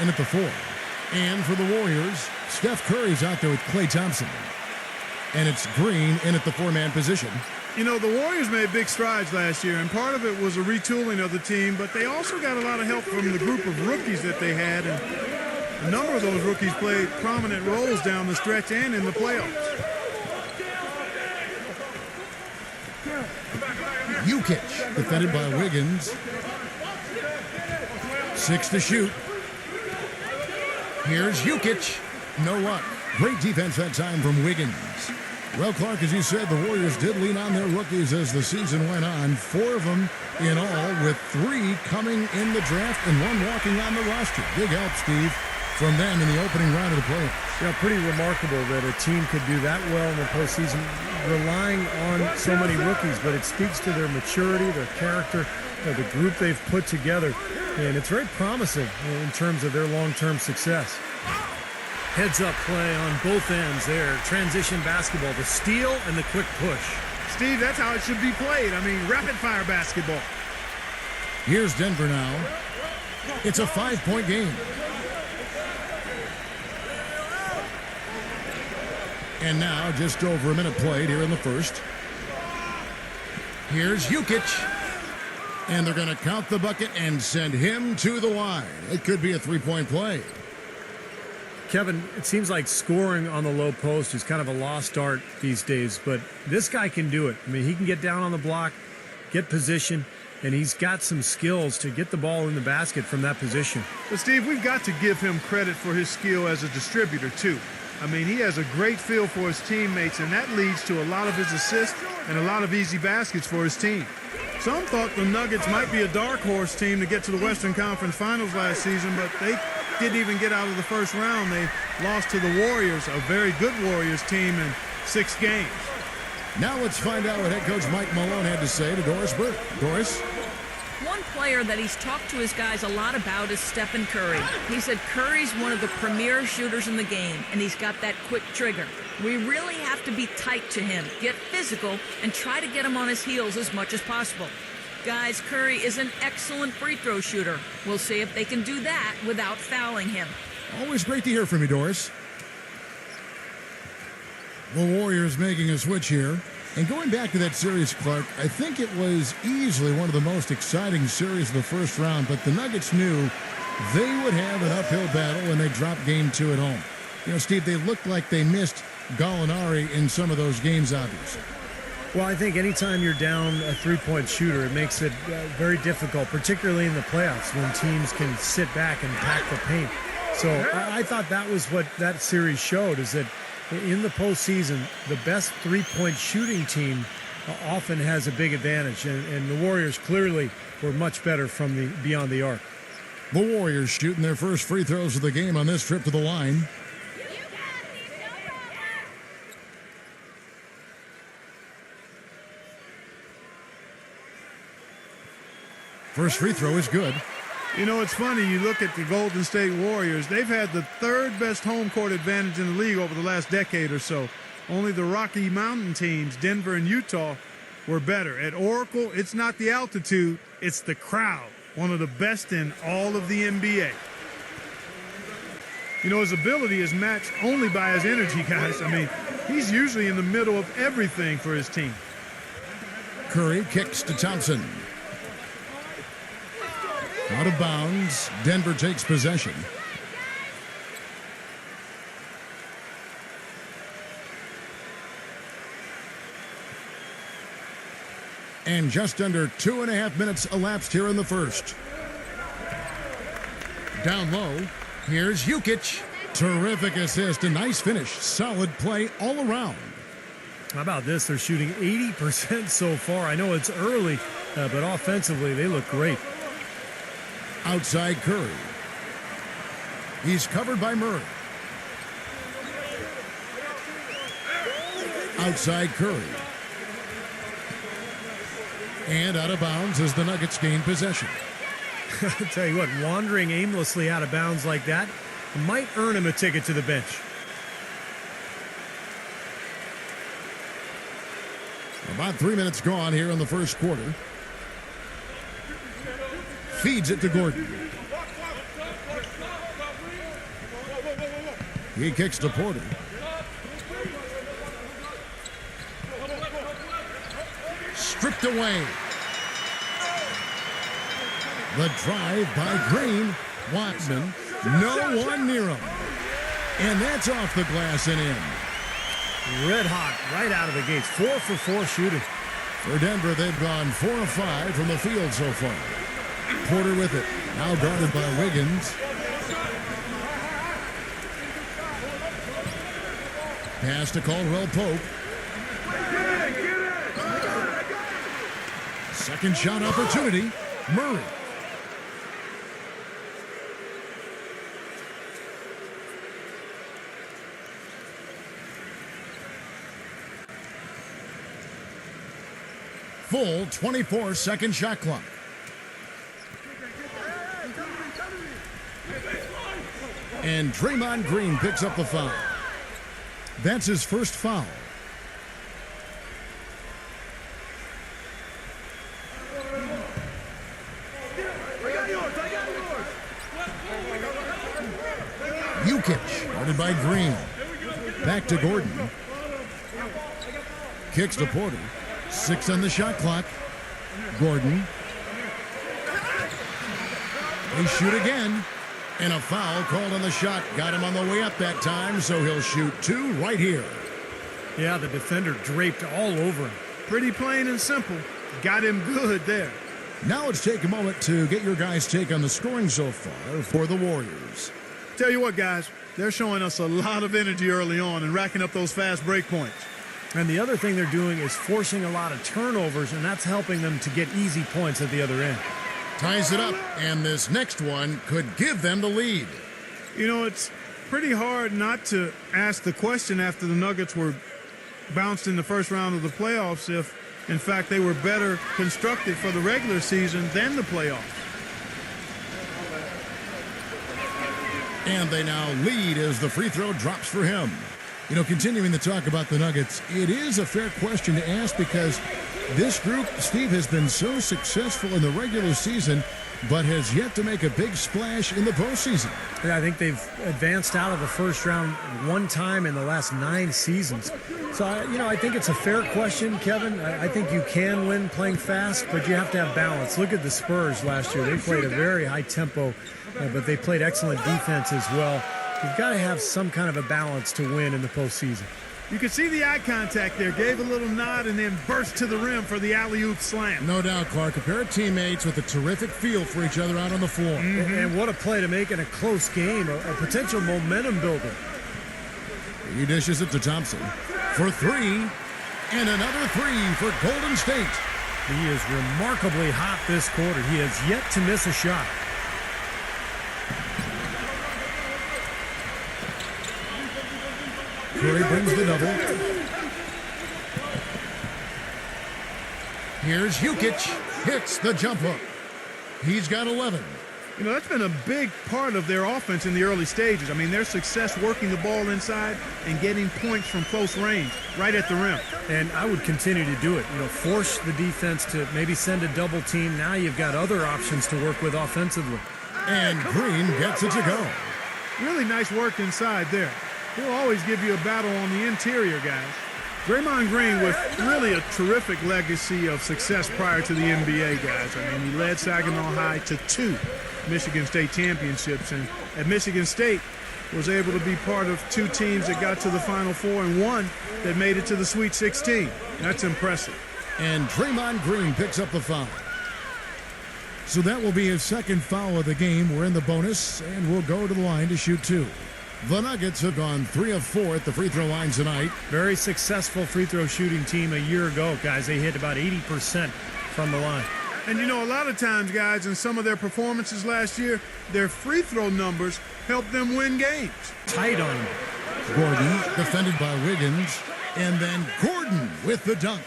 in at the 4. And for the Warriors, Steph Curry's out there with Klay Thompson. And it's Green in at the 4-man position. You know, the Warriors made big strides last year, and part of it was a retooling of the team, but they also got a lot of help from the group of rookies that they had, and a number of those rookies played prominent roles down the stretch and in the playoffs. Jukic, defended by Wiggins. 6 to shoot. Here's Jukic. No luck. Great defense that time from Wiggins. Well, Clark, as you said, the Warriors did lean on their rookies as the season went on. 4 of them in all, with 3 coming in the draft and 1 walking on the roster. Big help, Steve, from them in the opening round of the playoffs. Yeah, pretty remarkable that a team could do that well in the postseason, relying on so many rookies. But it speaks to their maturity, their character, the group they've put together. And it's very promising in terms of their long-term success. Heads-up play on both ends there. Transition basketball, the steal and the quick push. Steve, that's how it should be played. I mean, rapid-fire basketball. Here's Denver now. It's a 5-point game. And now just over a minute played here in the first. Here's Jukic. And they're going to count the bucket and send him to the line. It could be a 3-point play. Kevin, it seems like scoring on the low post is kind of a lost art these days, but this guy can do it. I mean, he can get down on the block, get position, and he's got some skills to get the ball in the basket from that position. But, Steve, we've got to give him credit for his skill as a distributor, too. I mean, he has a great feel for his teammates, and that leads to a lot of his assists and a lot of easy baskets for his team. Some thought the Nuggets might be a dark horse team to get to the Western Conference Finals last season, but they didn't even get out of the first round. They lost to the Warriors, a very good Warriors team, in 6 games. Now let's find out what head coach Mike Malone had to say to Doris Burke. Doris? One player that he's talked to his guys a lot about is Stephen Curry. He said Curry's one of the premier shooters in the game, and he's got that quick trigger. We really have to be tight to him, get physical, and try to get him on his heels as much as possible. Guys, Curry is an excellent free throw shooter. We'll see if they can do that without fouling him. Always great to hear from you, Doris. The Warriors making a switch here. And going back to that series, Clark, I think it was easily one of the most exciting series of the first round, but the Nuggets knew they would have an uphill battle when they dropped game 2 at home. You know, Steve, they looked like they missed Gallinari in some of those games, obviously. Well, I think anytime you're down a three-point shooter, it makes it very difficult, particularly in the playoffs when teams can sit back and pack the paint. So I thought that was what that series showed, is that in the postseason, the best three-point shooting team often has a big advantage, and the Warriors clearly were much better from the beyond the arc. The Warriors shooting their first free throws of the game on this trip to the line. First free throw is good. You know, it's funny, you look at the Golden State Warriors, they've had the 3rd best home court advantage in the league over the last decade or so. Only the Rocky Mountain teams, Denver and Utah, were better. At Oracle, it's not the altitude, it's the crowd. One of the best in all of the NBA. You know, his ability is matched only by his energy, guys. I mean, he's usually in the middle of everything for his team. Curry kicks to Thompson. Out of bounds. Denver takes possession. And just under 2.5 minutes elapsed here in the first. Down low, here's Jukic. Terrific assist, a nice finish. Solid play all around. How about this? They're shooting 80% so far. I know it's early, but offensively they look great. Outside Curry. He's covered by Murray. Outside Curry. And out of bounds as the Nuggets gain possession. I'll tell you what, wandering aimlessly out of bounds like that might earn him a ticket to the bench. About 3 minutes gone here in the first quarter. Feeds it to Gordon. He kicks to Porter. Stripped away. The drive by Green. Watson. No one near him. And that's off the glass and in. Red hot right out of the gates. 4 for 4 shooting. For Denver, they've gone 4 of 5 from the field so far. Porter with it. Now guarded by Wiggins. Pass to Caldwell Pope. Second shot opportunity. Murray. Full 24-second shot clock. And Draymond Green picks up the foul. That's his first foul. Jukic, guarded by Green. Back to Gordon. Kicks to Porter. 6 on the shot clock. Gordon. They shoot again. And a foul called on the shot. Got him on the way up that time, so he'll shoot 2 right here. Yeah, the defender draped all over him. Pretty plain and simple. Got him good there. Now let's take a moment to get your guys' take on the scoring so far for the Warriors. Tell you what, guys, they're showing us a lot of energy early on and racking up those fast break points. And the other thing they're doing is forcing a lot of turnovers, and that's helping them to get easy points at the other end. Ties it up, and this next one could give them the lead. You know, it's pretty hard not to ask the question after the Nuggets were bounced in the first round of the playoffs if, in fact, they were better constructed for the regular season than the playoffs. And they now lead as the free throw drops for him. You know, continuing to talk about the Nuggets, it is a fair question to ask because this group, Steve, has been so successful in the regular season, but has yet to make a big splash in the postseason. Yeah, I think they've advanced out of the first round one time in the last 9 seasons. So, I think it's a fair question, Kevin. I think you can win playing fast, but you have to have balance. Look at the Spurs last year. They played a very high tempo, but they played excellent defense as well. You've got to have some kind of a balance to win in the postseason. You could see the eye contact there, gave a little nod, and then burst to the rim for the alley-oop slam. No doubt, Clark. A pair of teammates with a terrific feel for each other out on the floor. Mm-hmm. And what a play to make in a close game, a potential momentum builder. He dishes it to Thompson for 3, and another 3 for Golden State. He is remarkably hot this quarter. He has yet to miss a shot. Curry brings the double. Here's Jukic. Hits the jump hook. He's got 11. You know, that's been a big part of their offense in the early stages. I mean, their success working the ball inside and getting points from close range right at the rim. And I would continue to do it. Force the defense to maybe send a double team. Now you've got other options to work with offensively. And Green gets it to go. Really nice work inside there. He'll always give you a battle on the interior, guys. Draymond Green with really a terrific legacy of success prior to the NBA, guys. I mean, he led Saginaw High to 2 Michigan State championships, and at Michigan State was able to be part of 2 teams that got to the Final Four and 1 that made it to the Sweet 16. That's impressive. And Draymond Green picks up the foul. So that will be his second foul of the game. We're in the bonus, and we'll go to the line to shoot 2. The Nuggets have gone 3 of 4 at the free throw line tonight. Very successful free throw shooting team a year ago, guys. They hit about 80% from the line. And a lot of times, guys, in some of their performances last year, their free throw numbers helped them win games. Tight on him. Gordon defended by Wiggins, and then Gordon with the dunk.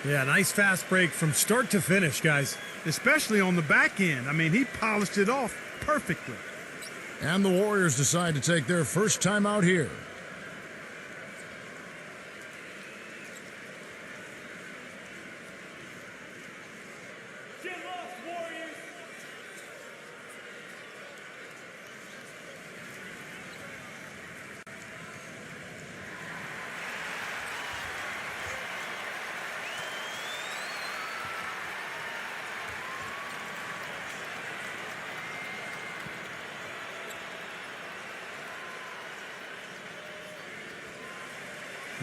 Yeah, nice fast break from start to finish, guys. Especially on the back end. I mean, he polished it off perfectly. And the Warriors decide to take their first time out here.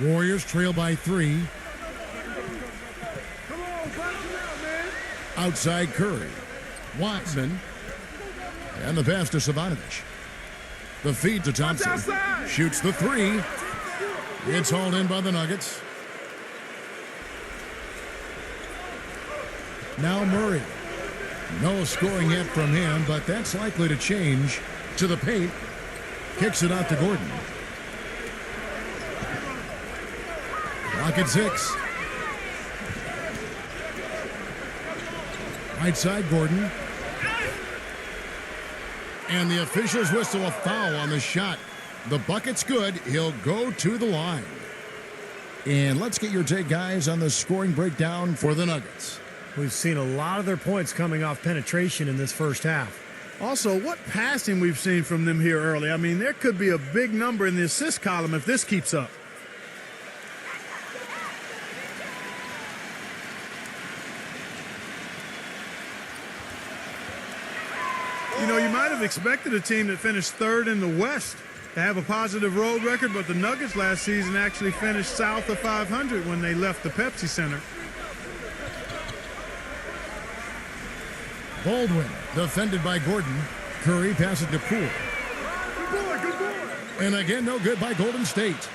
Warriors trail by 3. Outside Curry. Watson. And the pass to Savanovic. The feed to Thompson. Shoots the 3. It's hauled in by the Nuggets. Now Murray. No scoring yet from him, but that's likely to change. To the paint. Kicks it out to Gordon. Clock at 6. Right side, Gordon. And the officials whistle a foul on the shot. The bucket's good. He'll go to the line. And let's get your take, guys, on the scoring breakdown for the Nuggets. We've seen a lot of their points coming off penetration in this first half. Also, what passing we've seen from them here early. I mean, there could be a big number in the assist column if this keeps up. You know, you might have expected a team that finished third in the West to have a positive road record, but the Nuggets last season actually finished south of 500 when they left the Pepsi Center. Baldwin, defended by Gordon. Curry passes to Poole. And again, no good by Golden State.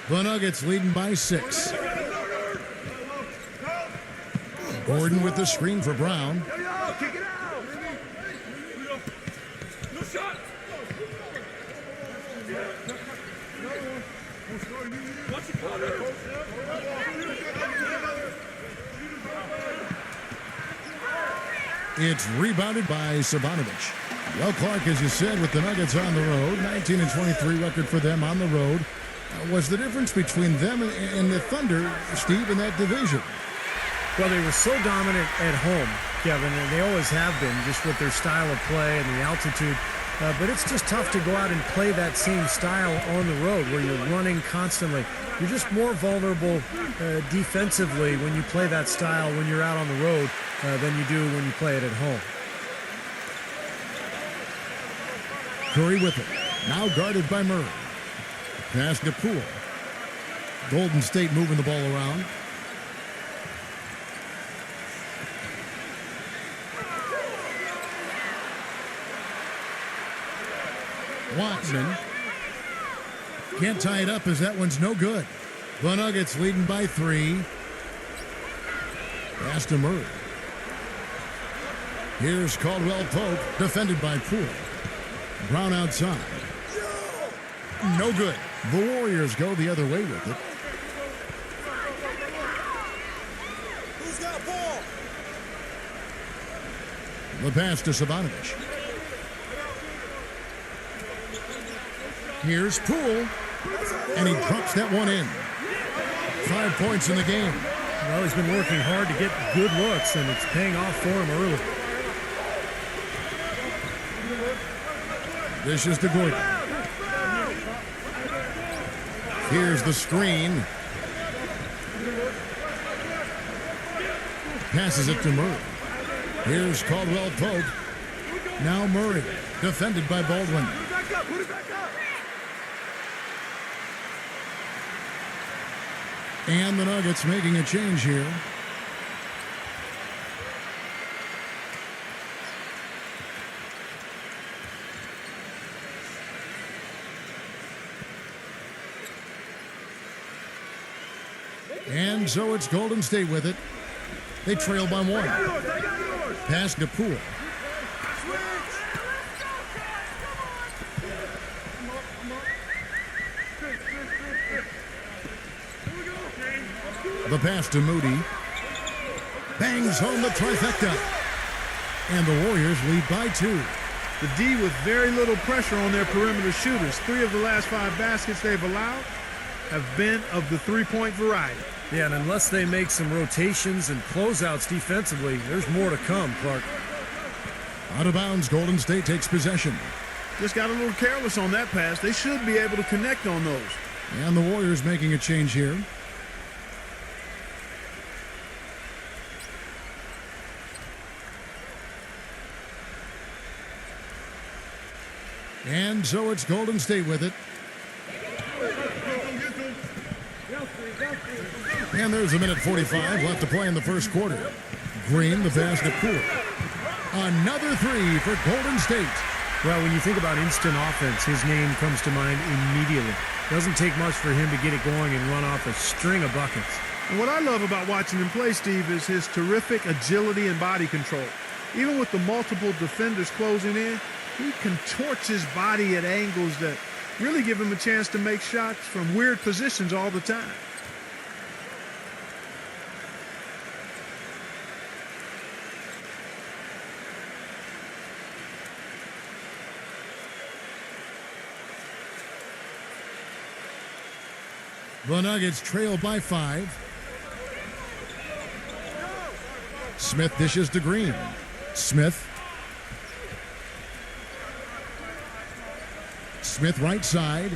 The Nuggets leading by 6. Gordon with the screen for Brown. It's rebounded by Savanovic. Well, Clark, as you said, with the Nuggets on the road, 19-23 record for them on the road. Was the difference between them and the Thunder, Steve, in that division? Well, they were so dominant at home, Kevin, and they always have been, just with their style of play and the altitude. But it's just tough to go out and play that same style on the road where you're running constantly. You're just more vulnerable defensively when you play that style when you're out on the road than you do when you play it at home. Curry with it. Now guarded by Murray. Pass to Poole. Golden State moving the ball around. Watson can't tie it up as that one's no good. The Nuggets leading by 3. Pass to Murray. Here's Caldwell Pope, defended by Poole. Brown outside. No good. The Warriors go the other way with it. Who's got ball? The pass to Savanovic. Here's Poole, and he drops that one in. 5 points in the game. Well, he's been working hard to get good looks, and it's paying off for him early. This is to Gordon. Here's the screen. Passes it to Murray. Here's Caldwell Pope. Now Murray, defended by Baldwin. And the Nuggets making a change here. And so it's Golden State with it. They trail by 1. Pass to Poole. The pass to Moody. Bangs home the trifecta. And the Warriors lead by 2. The D with very little pressure on their perimeter shooters. 3 of the last 5 baskets they've allowed have been of the three-point variety. Yeah, and unless they make some rotations and closeouts defensively, there's more to come, Clark. Out of bounds, Golden State takes possession. Just got a little careless on that pass. They should be able to connect on those. And the Warriors making a change here. And so it's Golden State with it. And there's a minute 45 left to play in the first quarter. Green, the basket pool. Another three for Golden State. Well, when you think about instant offense, his name comes to mind immediately. Doesn't take much for him to get it going and run off a string of buckets. And what I love about watching him play, Steve, is his terrific agility and body control. Even with the multiple defenders closing in, he contorts his body at angles that really give him a chance to make shots from weird positions all the time. The Nuggets trail by 5. Smith dishes to Green. Smith right side.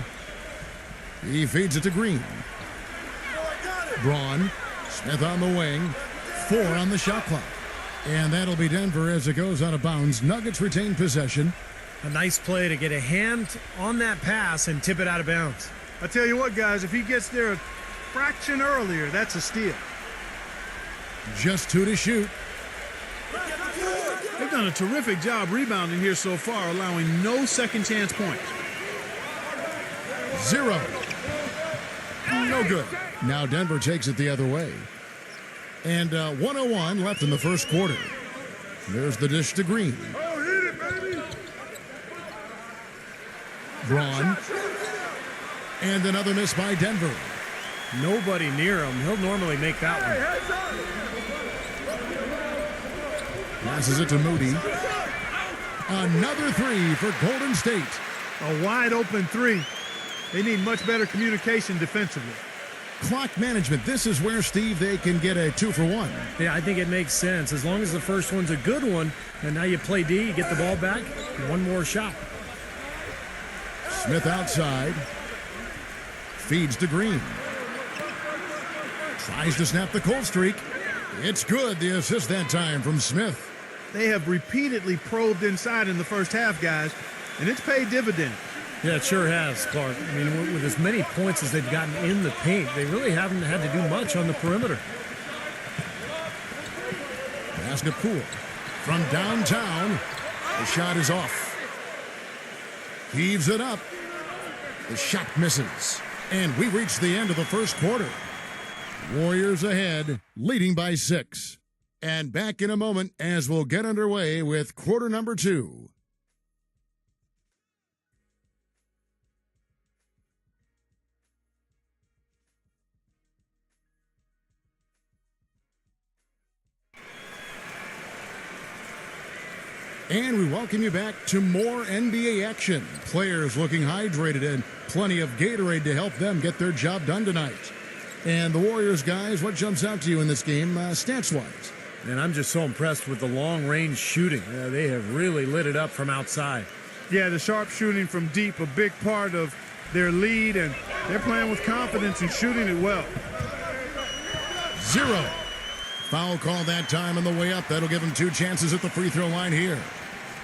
He feeds it to Green. Braun. Smith on the wing. 4 on the shot clock. And that'll be Denver as it goes out of bounds. Nuggets retain possession. A nice play to get a hand on that pass and tip it out of bounds. I tell you what, guys, if he gets there a fraction earlier, that's a steal. Just 2 to shoot. They've done a terrific job rebounding here so far, allowing no second chance points. 0. No good. Now Denver takes it the other way. And 1:01 left in the first quarter. There's the dish to Green. Braun. And another miss by Denver. Nobody near him. He'll normally make that one. Passes it to Moody. Another 3 for Golden State. A wide open 3. They need much better communication defensively. Clock management. This is where, Steve, they can get a 2 for 1. Yeah, I think it makes sense. As long as the first one's a good one, and now you play D, you get the ball back, one more shot. Smith outside. Feeds to Green. Tries to snap the cold streak. It's good. The assist that time from Smith. They have repeatedly probed inside in the first half, guys, and it's paid dividends. Yeah, it sure has, Clark. I mean, with as many points as they've gotten in the paint, they really haven't had to do much on the perimeter. Basket pool. From downtown, the shot is off. Heaves it up. The shot misses. And we reach the end of the first quarter. Warriors ahead, leading by 6. And back in a moment as we'll get underway with quarter number 2. And we welcome you back to more NBA action. Players looking hydrated and plenty of Gatorade to help them get their job done tonight. And the Warriors, guys, what jumps out to you in this game, stats-wise? And I'm just so impressed with the long-range shooting. They have really lit it up from outside. Yeah, the sharp shooting from deep, a big part of their lead, and they're playing with confidence and shooting it well. 0. Foul call that time on the way up. That'll give them 2 chances at the free throw line here.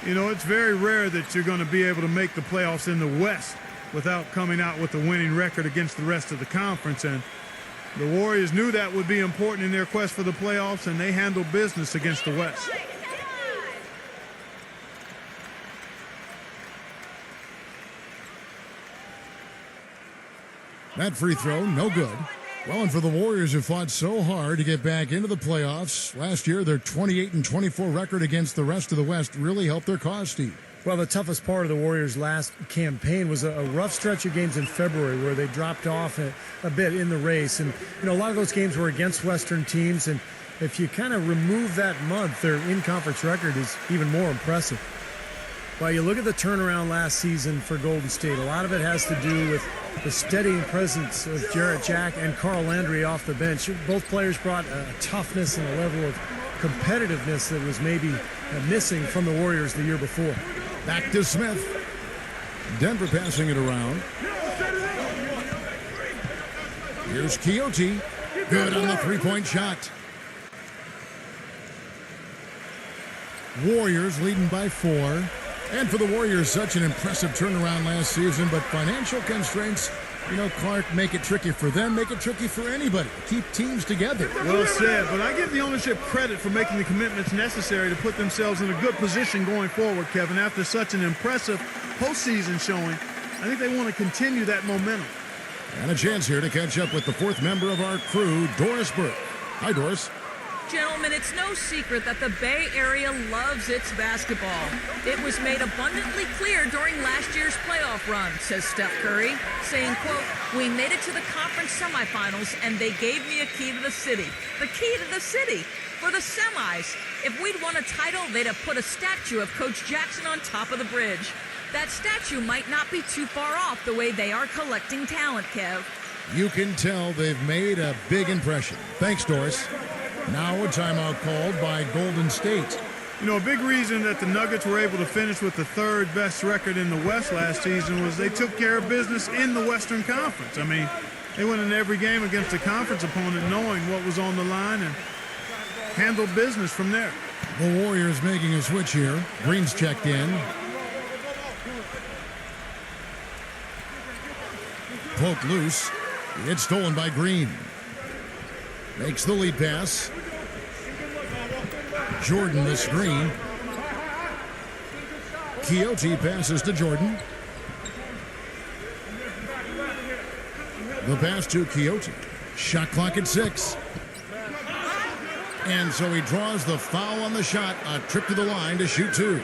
You know, it's very rare that you're going to be able to make the playoffs in the West without coming out with a winning record against the rest of the conference. And the Warriors knew that would be important in their quest for the playoffs, and they handled business against the West. That free throw, no good. Well, and for the Warriors who fought so hard to get back into the playoffs, last year their 28-24 record against the rest of the West really helped their cause, Steve. Well, the toughest part of the Warriors' last campaign was a rough stretch of games in February where they dropped off a bit in the race. And, you know, a lot of those games were against Western teams. And if you kind of remove that month, their in-conference record is even more impressive. Well, you look at the turnaround last season for Golden State. A lot of it has to do with the steadying presence of Jarrett Jack and Carl Landry off the bench. Both players brought a toughness and a level of competitiveness that was maybe missing from the Warriors the year before. Back to Smith. Denver passing it around. Here's Quixote. Good on the three-point shot. Warriors leading by 4. And for the Warriors, such an impressive turnaround last season, but financial constraints You know, Clark, make it tricky for them, make it tricky for anybody. Keep teams together. Well said, but I give the ownership credit for making the commitments necessary to put themselves in a good position going forward, Kevin. After such an impressive postseason showing, I think they want to continue that momentum. And a chance here to catch up with the fourth member of our crew, Doris Burke. Hi, Doris. Gentlemen, it's no secret that the Bay Area loves its basketball. It was made abundantly clear during last year's playoff run, says Steph Curry, saying, quote, "We made it to the conference semifinals and they gave me a key to the city." The key to the city for the semis. If we'd won a title, they'd have put a statue of Coach Jackson on top of the bridge. That statue might not be too far off the way they are collecting talent, Kev. You can tell they've made a big impression. Thanks, Doris. Now a timeout called by Golden State. You know, a big reason that the Nuggets were able to finish with the third best record in the West last season was they took care of business in the Western Conference. I mean, they went in every game against a conference opponent knowing what was on the line and handled business from there. The Warriors making a switch here. Green's checked in. Poked loose. It's stolen by Green. Makes the lead pass. Jordan the screen. Quixote passes to Jordan. The pass to Quixote. Shot clock at 6. And so he draws the foul on the shot. A trip to the line to shoot 2.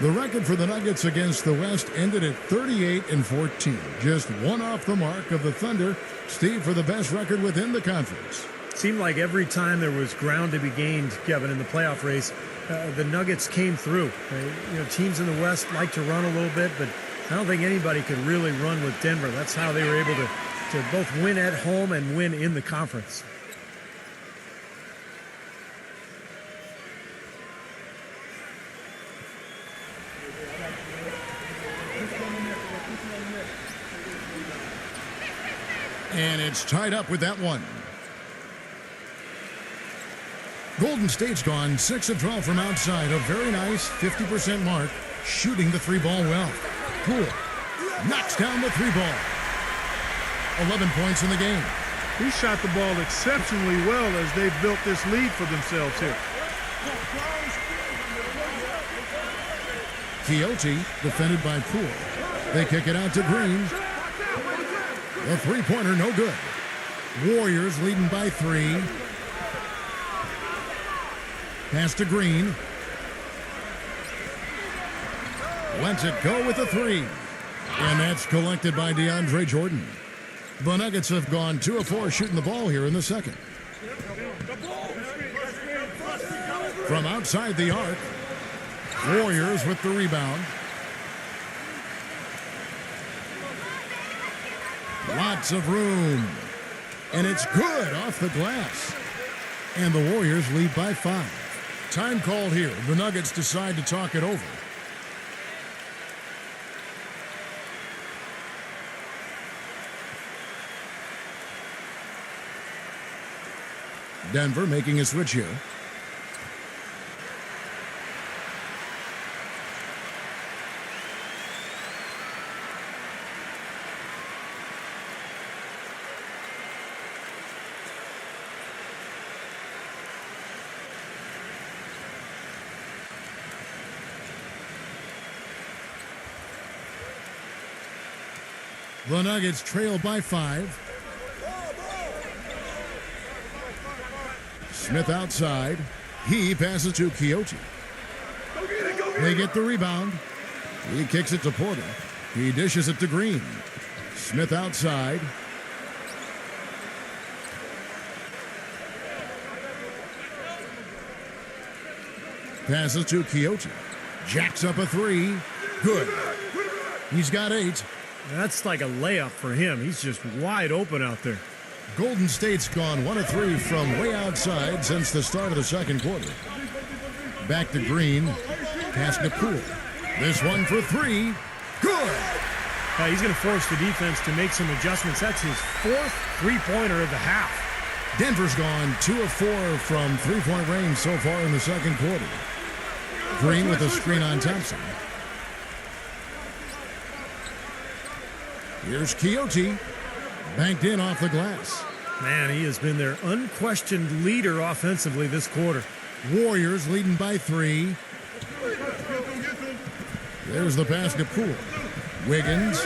The record for the Nuggets against the West ended at 38-14. Just one off the mark of the Thunder. Steve, for the best record within the conference. Seemed like every time there was ground to be gained, Kevin, in the playoff race, the Nuggets came through. Teams in the West like to run a little bit, but I don't think anybody could really run with Denver. That's how they were able to both win at home and win in the conference. And it's tied up with that one. Golden State's gone 6 of 12 from outside. A very nice 50% mark. Shooting the 3-ball well. Poole knocks down the 3-ball. 11 points in the game. He shot the ball exceptionally well as they've built this lead for themselves here. Quixote defended by Poole. They kick it out to Green. The three-pointer, no good. Warriors leading by 3. Pass to Green. Lets it go with the 3. And that's collected by DeAndre Jordan. The Nuggets have gone 2 of 4 shooting the ball here in the second. From outside the arc, Warriors with the rebound. Lots of room. And it's good off the glass. And the Warriors lead by 5. Time called here. The Nuggets decide to talk it over. Denver making a switch here. The Nuggets trail by 5. Smith outside. He passes to Quixote. They get the rebound. He kicks it to Porter. He dishes it to Green. Smith outside. Passes to Quixote. Jacks up a 3. Good. He's got 8. That's like a layup for him. He's just wide open out there. Golden State's gone 1 of 3 from way outside since the start of the second quarter. Back to Green. Pass to Poole. This one for 3. Good. He's going to force the defense to make some adjustments. That's his 4th three-pointer of the half. Denver's gone 2 of 4 from three-point range so far in the second quarter. Green with a screen on Thompson. Here's Quixote. Banked in off the glass. Man, he has been their unquestioned leader offensively this quarter. Warriors leading by 3. There's the pass to Poole. Wiggins.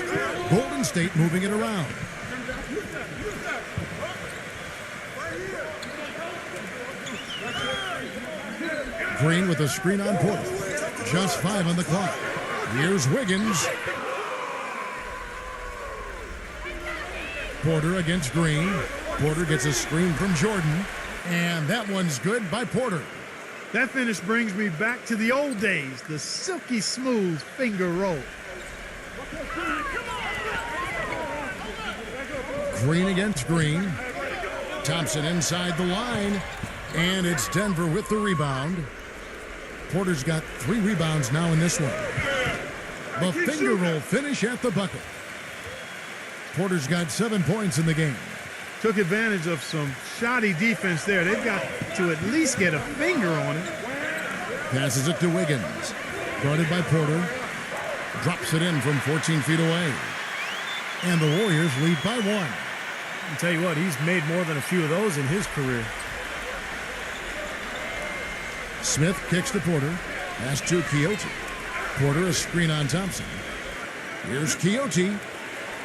Golden State moving it around. Green with a screen on Porter. Just 5 on the clock. Here's Wiggins. Porter against Green. Porter gets a screen from Jordan. And that one's good by Porter. That finish brings me back to the old days, the silky smooth finger roll. Green against Green. Thompson inside the line. And it's Denver with the rebound. Porter's got 3 rebounds now in this one. The finger roll finish at the bucket. Porter's got 7 points in the game. Took advantage of some shoddy defense there. They've got to at least get a finger on it. Passes it to Wiggins. Guarded by Porter. Drops it in from 14 feet away. And the Warriors lead by 1. I'll tell you what, he's made more than a few of those in his career. Smith kicks to Porter. Pass to Quixote. Porter a screen on Thompson. Here's Quixote.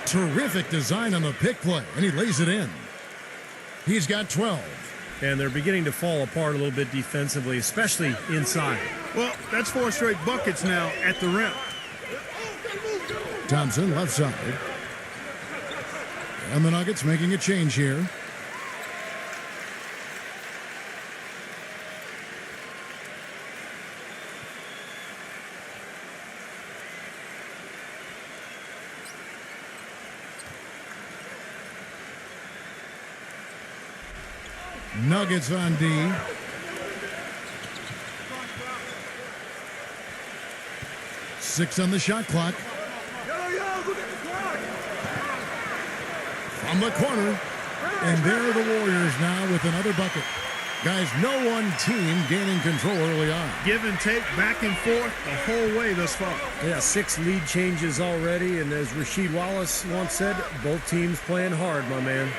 Terrific design on the pick play, and he lays it in. He's got 12. And they're beginning to fall apart a little bit defensively, especially inside. Well, that's 4 straight buckets now at the rim. Thompson left side. And the Nuggets making a change here. Nuggets on D. Six on the shot clock. From the corner. And there are the Warriors now with another bucket. Guys, no one team gaining control early on. Give and take, back and forth the whole way thus far. Yeah, 6 lead changes already. And as Rasheed Wallace once said, both teams playing hard, my man.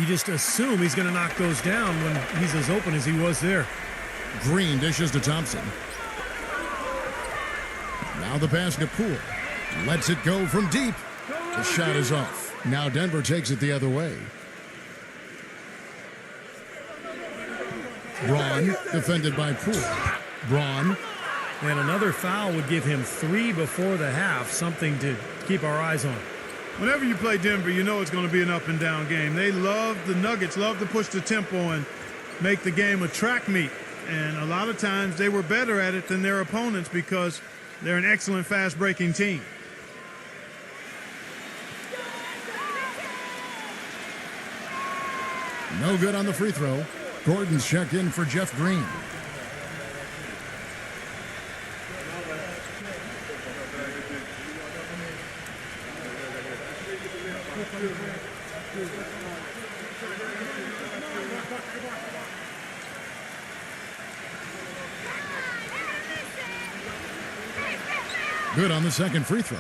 You just assume he's going to knock those down when he's as open as he was there. Green dishes to Thompson. Now the pass to Poole. Lets it go from deep. The shot is off. Now Denver takes it the other way. Braun defended by Poole. Braun. And another foul would give him 3 before the half, something to keep our eyes on. Whenever you play Denver, you know it's going to be an up-and-down game. The Nuggets love to push the tempo and make the game a track meet. And a lot of times they were better at it than their opponents because they're an excellent fast-breaking team. No good on the free throw. Gordon's checked in for Jeff Green. Good on the second free throw.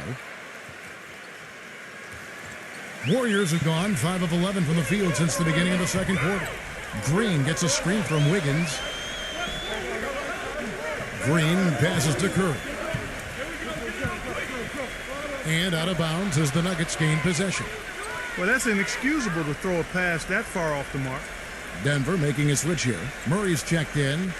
Warriors have gone 5 of 11 from the field since the beginning of the second quarter. Green gets a screen from Wiggins. Green passes to Curry. And out of bounds as the Nuggets gain possession. Well, that's inexcusable to throw a pass that far off the mark. Denver making a switch here. Murray's checked in.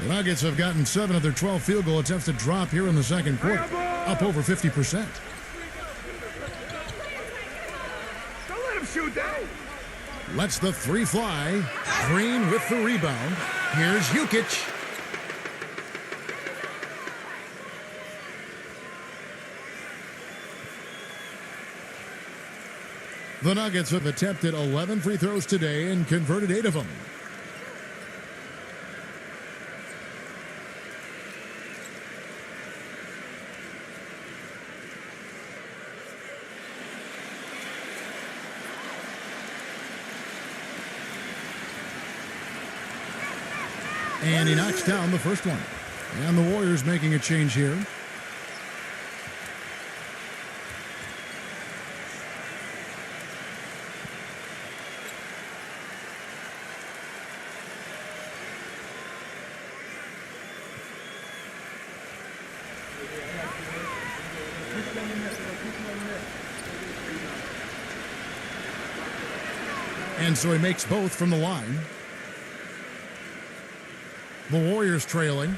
The Nuggets have gotten 7 of their 12 field goal attempts to drop here in the second quarter, up over 50%. Don't let him shoot that. Lets the 3 fly. Green with the rebound. Here's Jokic. The Nuggets have attempted 11 free throws today and converted 8 of them. And he knocks down the first one. And the Warriors making a change here. And so he makes both from the line. The Warriors trailing.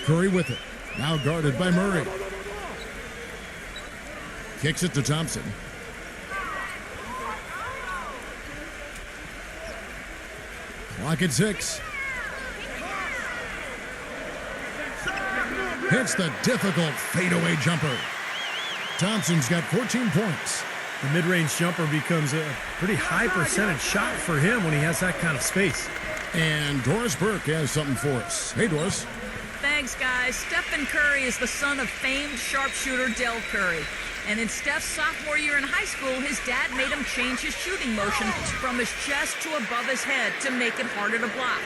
Curry with it. Now guarded by Murray. Kicks it to Thompson. Clock at 6. Hits the difficult fadeaway jumper. Thompson's got 14 points. The mid-range jumper becomes a pretty high percentage shot for him when he has that kind of space. And Doris Burke has something for us. Hey, Doris. Thanks, guys. Stephen Curry is the son of famed sharpshooter Del Curry. And in Steph's sophomore year in high school, his dad made him change his shooting motion from his chest to above his head to make it harder to block.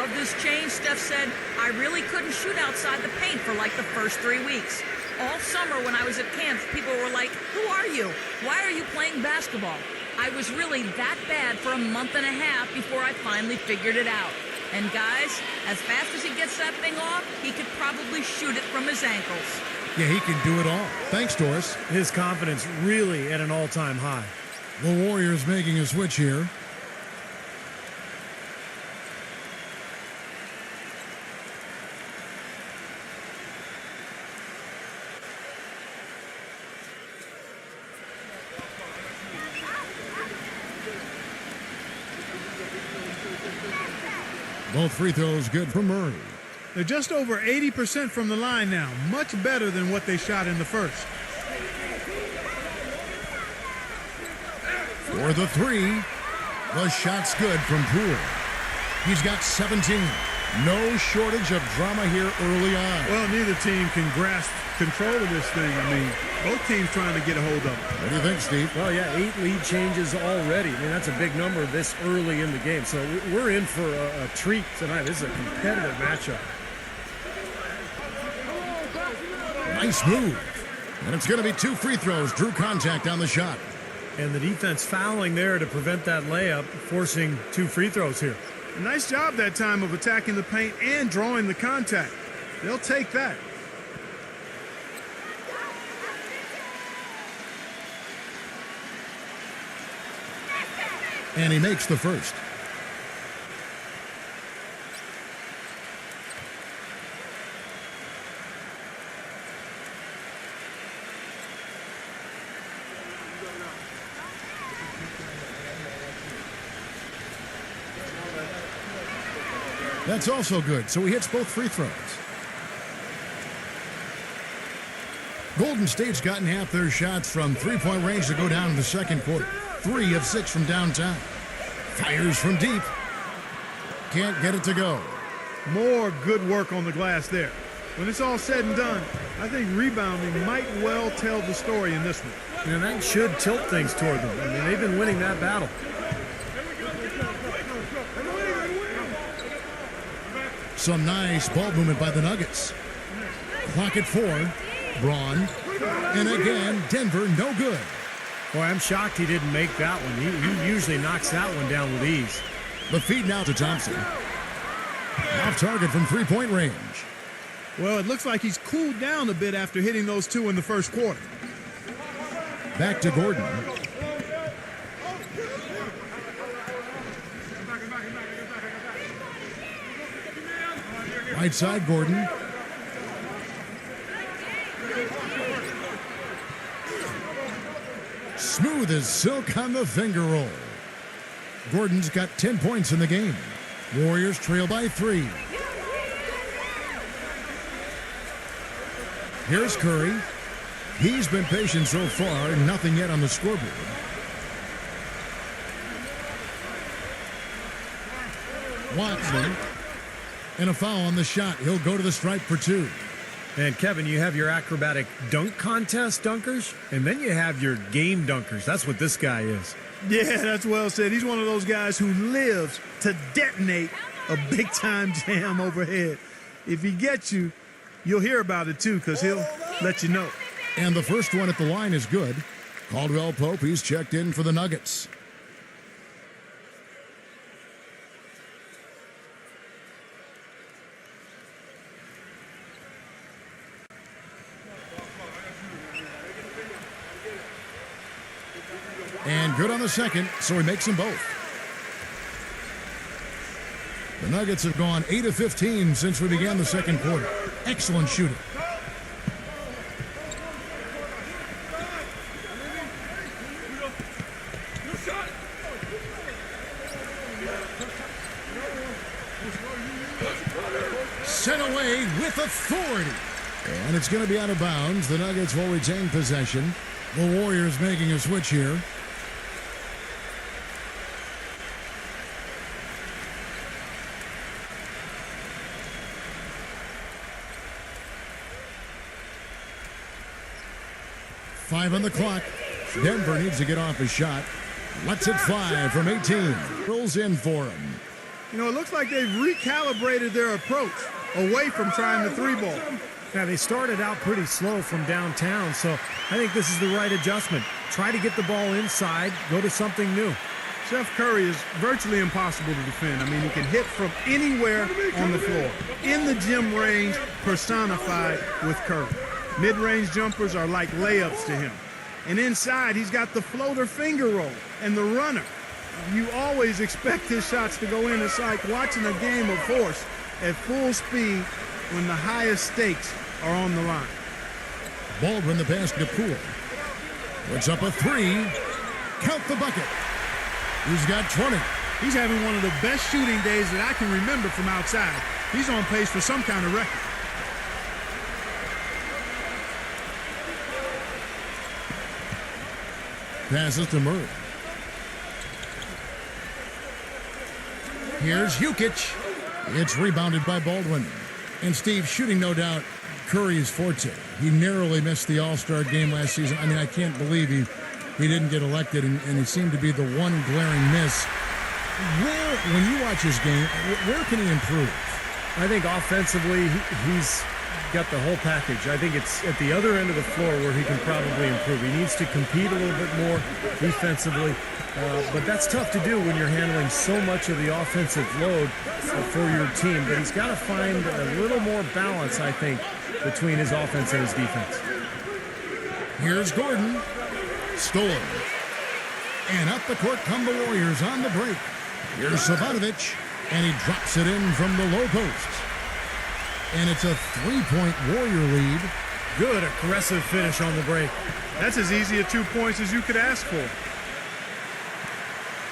Of this change, Steph said, I really couldn't shoot outside the paint for like the first 3 weeks. All summer when I was at camps, people were like, who are you? Why are you playing basketball? I was really that bad for a month and a half before I finally figured it out. And guys, as fast as he gets that thing off, he could probably shoot it from his ankles. Yeah, he can do it all. Thanks, Doris. His confidence really at an all-time high. The Warriors making a switch here. Both free throws good for Murray. They're just over 80% from the line now. Much better than what they shot in the first. For the 3, the shot's good from Poole. He's got 17. No shortage of drama here early on. Well, neither team can grasp control of this thing. I mean, both teams trying to get a hold of it. What do you think, Steve? Well, yeah, 8 lead changes already. I mean, that's a big number this early in the game. So we're in for a treat tonight. This is a competitive matchup. Nice move. And it's going to be 2 free throws. Drew contact on the shot. And the defense fouling there to prevent that layup, forcing 2 free throws here. A nice job that time of attacking the paint and drawing the contact. They'll take that. And he makes the first. That's also good, so he hits both free throws. Golden State's gotten half their shots from three-point range to go down in the second quarter. 3 of 6 from downtown. Fires from deep. Can't get it to go. More good work on the glass there. When it's all said and done, I think rebounding might well tell the story in this one. And that should tilt things toward them. I mean, they've been winning that battle. Some nice ball movement by the Nuggets. Clock at 4. Braun. And again, Denver no good. Boy, I'm shocked he didn't make that one. He usually knocks that one down with ease. The feed now to Thompson. Off target from three-point range. Well, it looks like he's cooled down a bit after hitting those 2 in the first quarter. Back to Gordon. Right side, Gordon. Smooth as silk on the finger roll. Gordon's got 10 points in the game. Warriors trail by 3. Here's Curry. He's been patient so far, nothing yet on the scoreboard. Watson. And a foul on the shot. He'll go to the stripe for 2. And Kevin, you have your acrobatic dunk contest dunkers, and then you have your game dunkers. That's what this guy is. Yeah, that's well said. He's one of those guys who lives to detonate a big-time jam overhead. If he gets you, you'll hear about it too, because he'll let you know. And the first one at the line is good. Caldwell Pope, he's checked in for the Nuggets. And good on the second, so he makes them both. The Nuggets have gone 8 of 15 since we began the second quarter. Excellent shooting. Sent away with authority. And it's going to be out of bounds. The Nuggets will retain possession. The Warriors making a switch here. Five on the clock. Denver needs to get off a shot. Lets it fly from 18. Rolls in for him. You know, it looks like they've recalibrated their approach away from trying the three ball. Yeah, they started out pretty slow from downtown, so I think this is the right adjustment. Try to get the ball inside, go to something new. Steph Curry is virtually impossible to defend. I mean, he can hit from anywhere on the floor. In the gym range, personified with Curry. Mid-range jumpers are like layups to him. And inside, he's got the floater finger roll and the runner. You always expect his shots to go in. It's like watching a game of horse at full speed when the highest stakes are on the line. Baldwin the pass to Poole. Puts up a three. Count the bucket. He's got 20. He's having one of the best shooting days that I can remember from outside. He's on pace for some kind of record. Passes to Murray. Here's Jukic. It's rebounded by Baldwin. And Steve, shooting no doubt Curry's forte. He narrowly missed the All-Star game last season. I mean, I can't believe he didn't get elected, and he seemed to be the one glaring miss. When you watch his game, where can he improve? I think offensively, he's got the whole package. I think it's at the other end of the floor where he can probably improve. He needs to compete a little bit more defensively, but that's tough to do when you're handling so much of the offensive load for your team. But he's got to find a little more balance, I think, between his offense and his defense. Here's Gordon. Stolen. And up the court come the Warriors on the break. Here's Savanovic, and he drops it in from the low post. And it's a three-point Warrior lead. Good aggressive finish on the break. That's as easy a 2 points as you could ask for.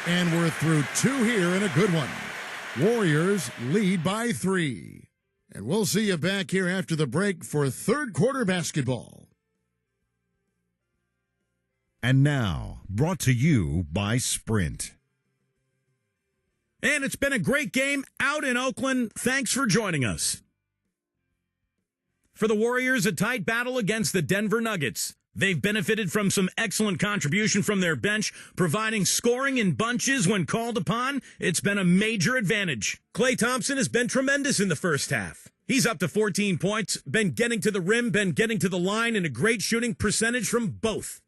And we're through two here and a good one. Warriors lead by 3. And we'll see you back here after the break for third quarter basketball. And now, brought to you by Sprint. And it's been a great game out in Oakland. Thanks for joining us. For the Warriors, a tight battle against the Denver Nuggets. They've benefited from some excellent contribution from their bench, providing scoring in bunches when called upon. It's been a major advantage. Klay Thompson has been tremendous in the first half. He's up to 14 points, been getting to the rim, been getting to the line, and a great shooting percentage from both.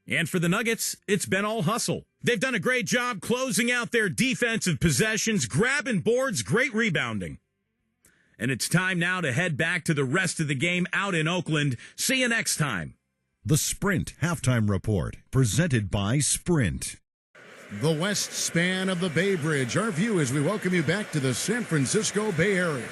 And for the Nuggets, it's been all hustle. They've done a great job closing out their defensive possessions, grabbing boards, great rebounding. And it's time now to head back to the rest of the game out in Oakland. See you next time. The Sprint Halftime Report, presented by Sprint. The west span of the Bay Bridge. Our view as we welcome you back to the San Francisco Bay Area.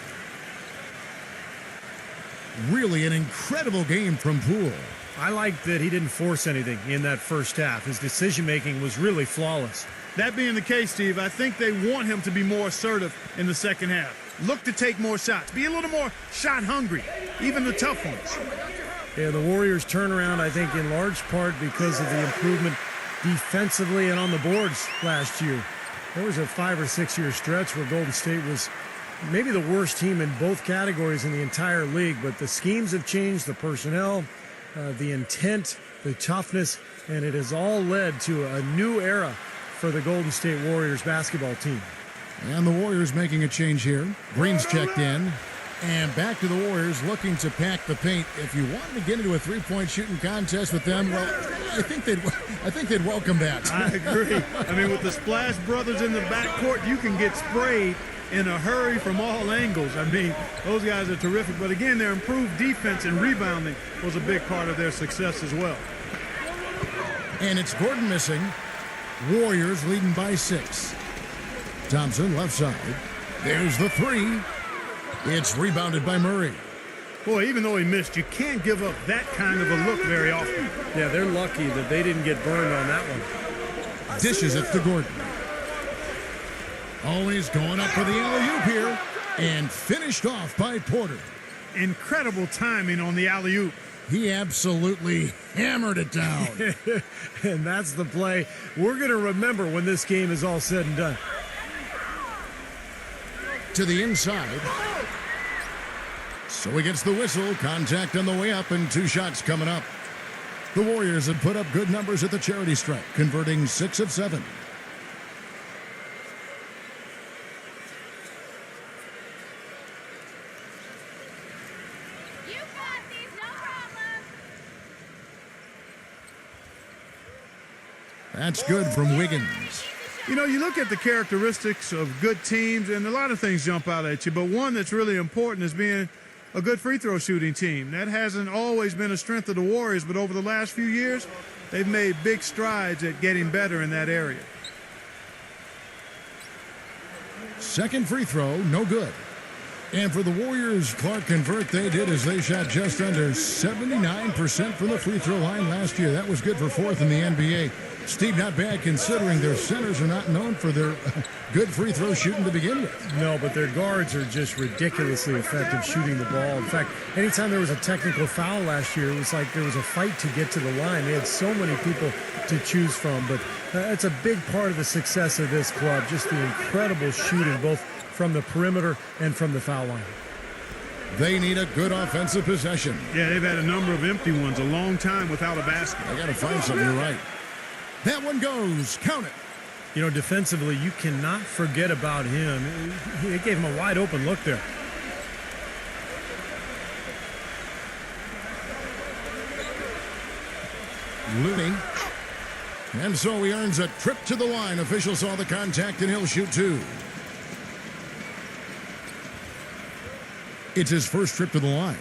Really an incredible game from Poole. I like that he didn't force anything in that first half. His decision-making was really flawless. That being the case, Steve, I think they want him to be more assertive in the second half. Look to take more shots. Be a little more shot hungry, even the tough ones. Yeah, the Warriors turnaround, I think, in large part because of the improvement defensively and on the boards last year. There was a 5 or 6 year stretch where Golden State was maybe the worst team in both categories in the entire league, but the schemes have changed, the personnel, the intent the toughness, and it has all led to a new era for the Golden State Warriors basketball team. And the Warriors making a change here. Green's checked in. And back to the Warriors looking to pack the paint. If you wanted to get into a three-point shooting contest with them, well, I think they'd welcome that. I agree. I mean, with the Splash Brothers in the backcourt, you can get sprayed in a hurry from all angles. I mean, those guys are terrific. But again, their improved defense and rebounding was a big part of their success as well. And it's Gordon missing. Warriors leading by 6. Thompson left side. There's the three. It's rebounded by Murray. Boy, even though he missed, you can't give up that kind of a look very often. Yeah, they're lucky that they didn't get burned on that one. Dishes it to Gordon. Always going up for the alley-oop here. And finished off by Porter. Incredible timing on the alley-oop. He absolutely hammered it down. And that's the play we're going to remember when this game is all said and done. To the inside. So he gets the whistle. Contact on the way up and 2 shots coming up. The Warriors have put up good numbers at the charity stripe, converting 6 of 7. You got these, no problem. That's good from Wiggins. You know, you look at the characteristics of good teams, and a lot of things jump out at you, but one that's really important is being a good free throw shooting team. That hasn't always been a strength of the Warriors, but over the last few years, they've made big strides at getting better in that area. Second free throw, no good. And for the Warriors, Clark convert, they did as they shot just under 79% from the free throw line last year. That was good for 4th in the NBA. Steve, not bad considering their centers are not known for their good free throw shooting to begin with. No, but their guards are just ridiculously effective shooting the ball. In fact, anytime there was a technical foul last year, it was like there was a fight to get to the line. They had so many people to choose from, but it's a big part of the success of this club, just the incredible shooting, both from the perimeter and from the foul line. They need a good offensive possession. Yeah, they've had a number of empty ones, a long time without a basket. I got to find something, you're right. That one goes. Count it. You know, defensively, you cannot forget about him. It gave him a wide open look there. Looney. And so he earns a trip to the line. Officials saw the contact, and he'll shoot 2. It's his first trip to the line.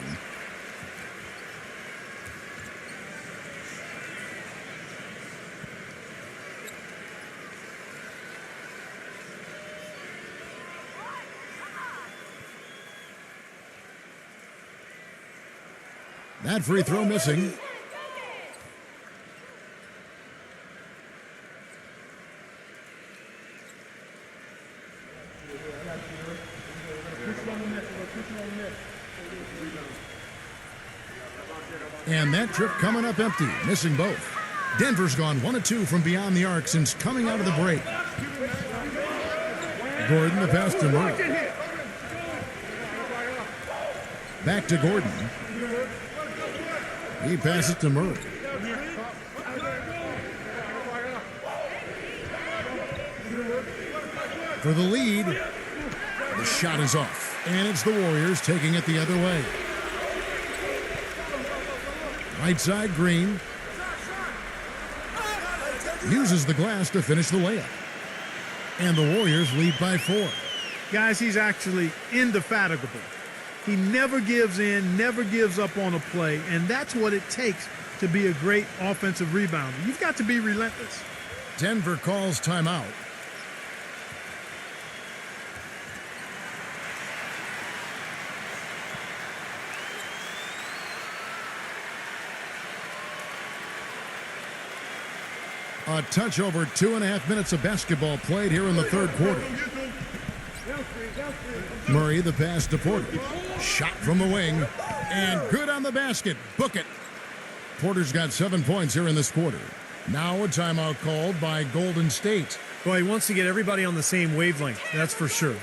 That free throw missing. And that trip coming up empty, missing both. Denver's gone 1 of 2 from beyond the arc since coming out of the break. Gordon, the pass to Murray. Back to Gordon. He passes to Murray. For the lead, the shot is off, and it's the Warriors taking it the other way. Right side, Green. Uses the glass to finish the layup. And the Warriors lead by 4. Guys, he's actually indefatigable. He never gives in, never gives up on a play, and that's what it takes to be a great offensive rebounder. You've got to be relentless. Denver calls timeout. A touch over 2.5 minutes of basketball played here in the third quarter. Murray, the pass to Porter. Shot from the wing. And good on the basket. Book it. Porter's got 7 points here in this quarter. Now a timeout called by Golden State. Well, he wants to get everybody on the same wavelength, that's for sure.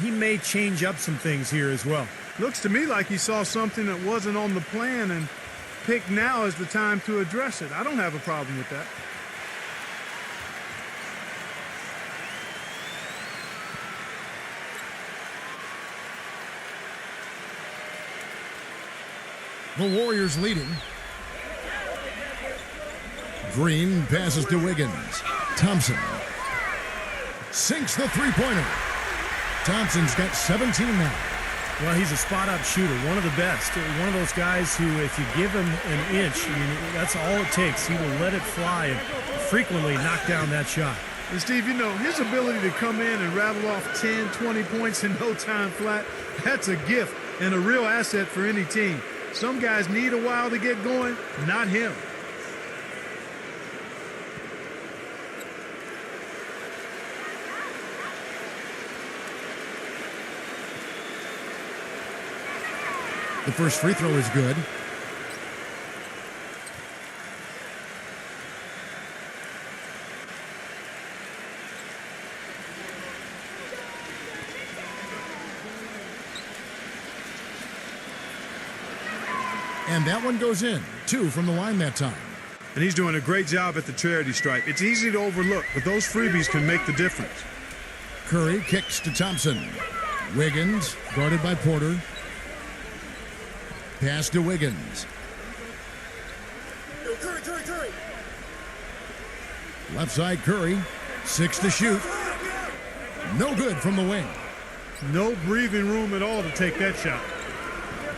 He may change up some things here as well. Looks to me like he saw something that wasn't on the plan and pick now as the time to address it. I don't have a problem with that. The Warriors leading. Green passes to Wiggins. Thompson sinks the three-pointer. Thompson's got 17 now. Well, he's a spot-up shooter, one of the best. One of those guys who, if you give him an inch, that's all it takes. He will let it fly and frequently knock down that shot. And Steve, you know, his ability to come in and rattle off 10, 20 points in no time flat, that's a gift and a real asset for any team. Some guys need a while to get going, not him. The first free throw is good. And that one goes in. 2 from the line that time. And he's doing a great job at the charity stripe. It's easy to overlook, but those freebies can make the difference. Curry kicks to Thompson. Wiggins guarded by Porter. Pass to Wiggins. Curry. Left side Curry. 6 to shoot. No good from the wing. No breathing room at all to take that shot.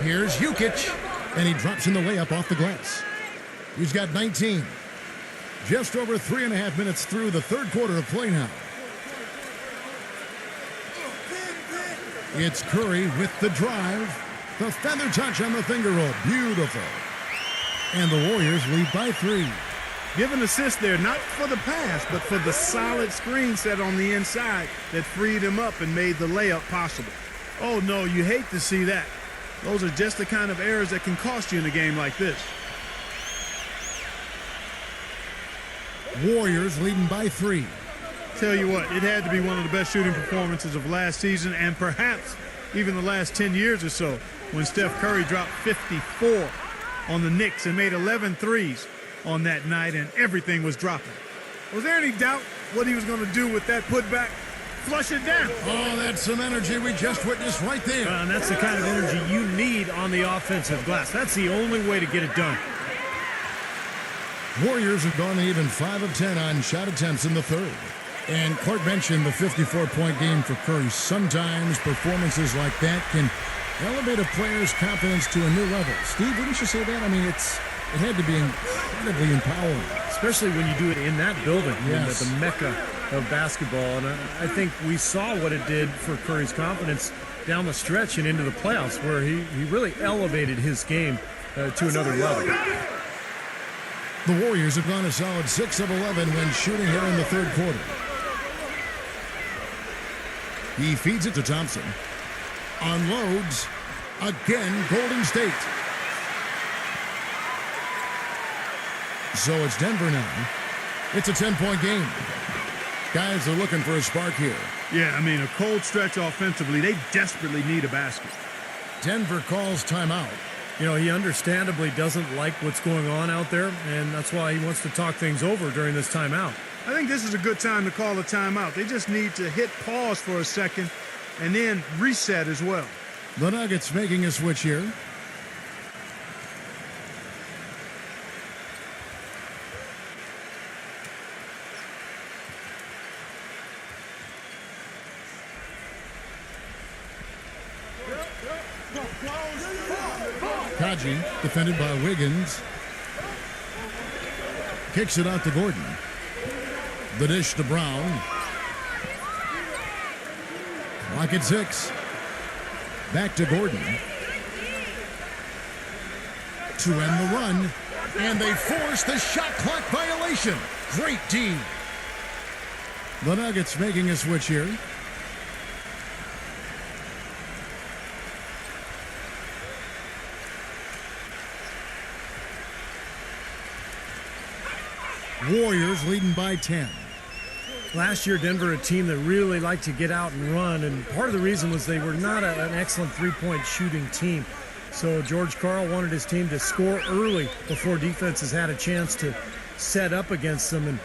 Here's Jukic. And he drops in the layup off the glass. He's got 19. Just over 3.5 minutes through the third quarter of play now. It's Curry with the drive. The feather touch on the finger roll. Beautiful. And the Warriors lead by 3. Give an assist there, not for the pass, but for the solid screen set on the inside that freed him up and made the layup possible. Oh, no, you hate to see that. Those are just the kind of errors that can cost you in a game like this. Warriors leading by 3. Tell you what, it had to be one of the best shooting performances of last season and perhaps even the last 10 years or so when Steph Curry dropped 54 on the Knicks and made 11 threes on that night and everything was dropping. Was there any doubt what he was going to do with that putback? Flush it down. Oh, that's some energy we just witnessed right there. And that's the kind of energy you need on the offensive glass. That's the only way to get it done. Warriors have gone even 5 of 10 on shot attempts in the third. And Clark mentioned the 54-point game for Curry. Sometimes performances like that can elevate a player's confidence to a new level. Steve, wouldn't you say that? I mean, it had to be incredibly empowering. Especially when you do it in that building, yes. In the mecca of basketball. And I think we saw what it did for Curry's confidence down the stretch and into the playoffs, where he really elevated his game to another level. The Warriors have gone a solid 6 of 11 when shooting here in the third quarter. He feeds it to Thompson. Unloads. Again, Golden State. So it's Denver now. It's a 10-point game. Guys are looking for a spark here. Yeah, I mean, a cold stretch offensively. They desperately need a basket. Denver calls timeout. You know, he understandably doesn't like what's going on out there, and that's why he wants to talk things over during this timeout. I think this is a good time to call a timeout. They just need to hit pause for a second and then reset as well. The Nuggets making a switch here. Kaji, defended by Wiggins. Kicks it out to Gordon. The dish to Brown. Clock at 6. Back to Gordon. To end the run. And they force the shot clock violation. Great D. The Nuggets making a switch here. Warriors leading by 10. Last year, Denver, a team that really liked to get out and run, and part of the reason was they were not an excellent three-point shooting team. So George Karl wanted his team to score early before defenses had a chance to set up against them. And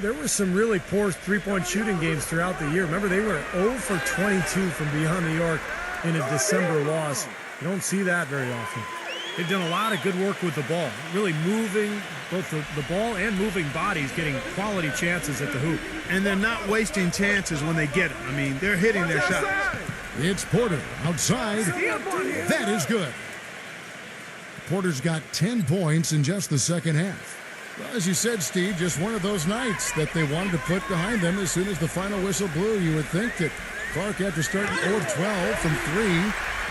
there were some really poor three-point shooting games throughout the year. Remember, they were 0 for 22 from beyond the arc in a December loss. You don't see that very often. They've done a lot of good work with the ball, really moving both the ball and moving bodies, getting quality chances at the hoop. And they're not wasting chances when they get them. I mean, they're hitting their shots. It's Porter outside. That is good. Porter's got 10 points in just the second half. Well, as you said, Steve, just one of those nights that they wanted to put behind them as soon as the final whistle blew. You would think that Clark, after starting 0 of 12 from 3,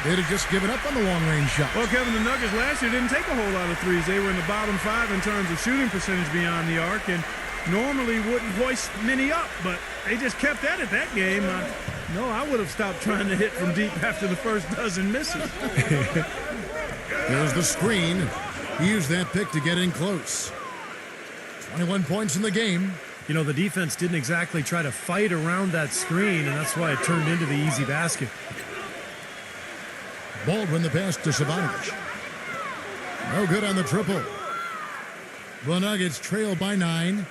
they'd have just given up on the long-range shot. Well, Kevin, the Nuggets last year didn't take a whole lot of threes. They were in the bottom 5 in terms of shooting percentage beyond the arc and normally wouldn't hoist many up, but they just kept at it that game. No, I would have stopped trying to hit from deep after the first dozen misses. There's the screen. He used that pick to get in close. 21 points in the game. You know, the defense didn't exactly try to fight around that screen, and that's why it turned into the easy basket. Baldwin the pass to Savanovic. No good on the triple. The Nuggets trail by 9.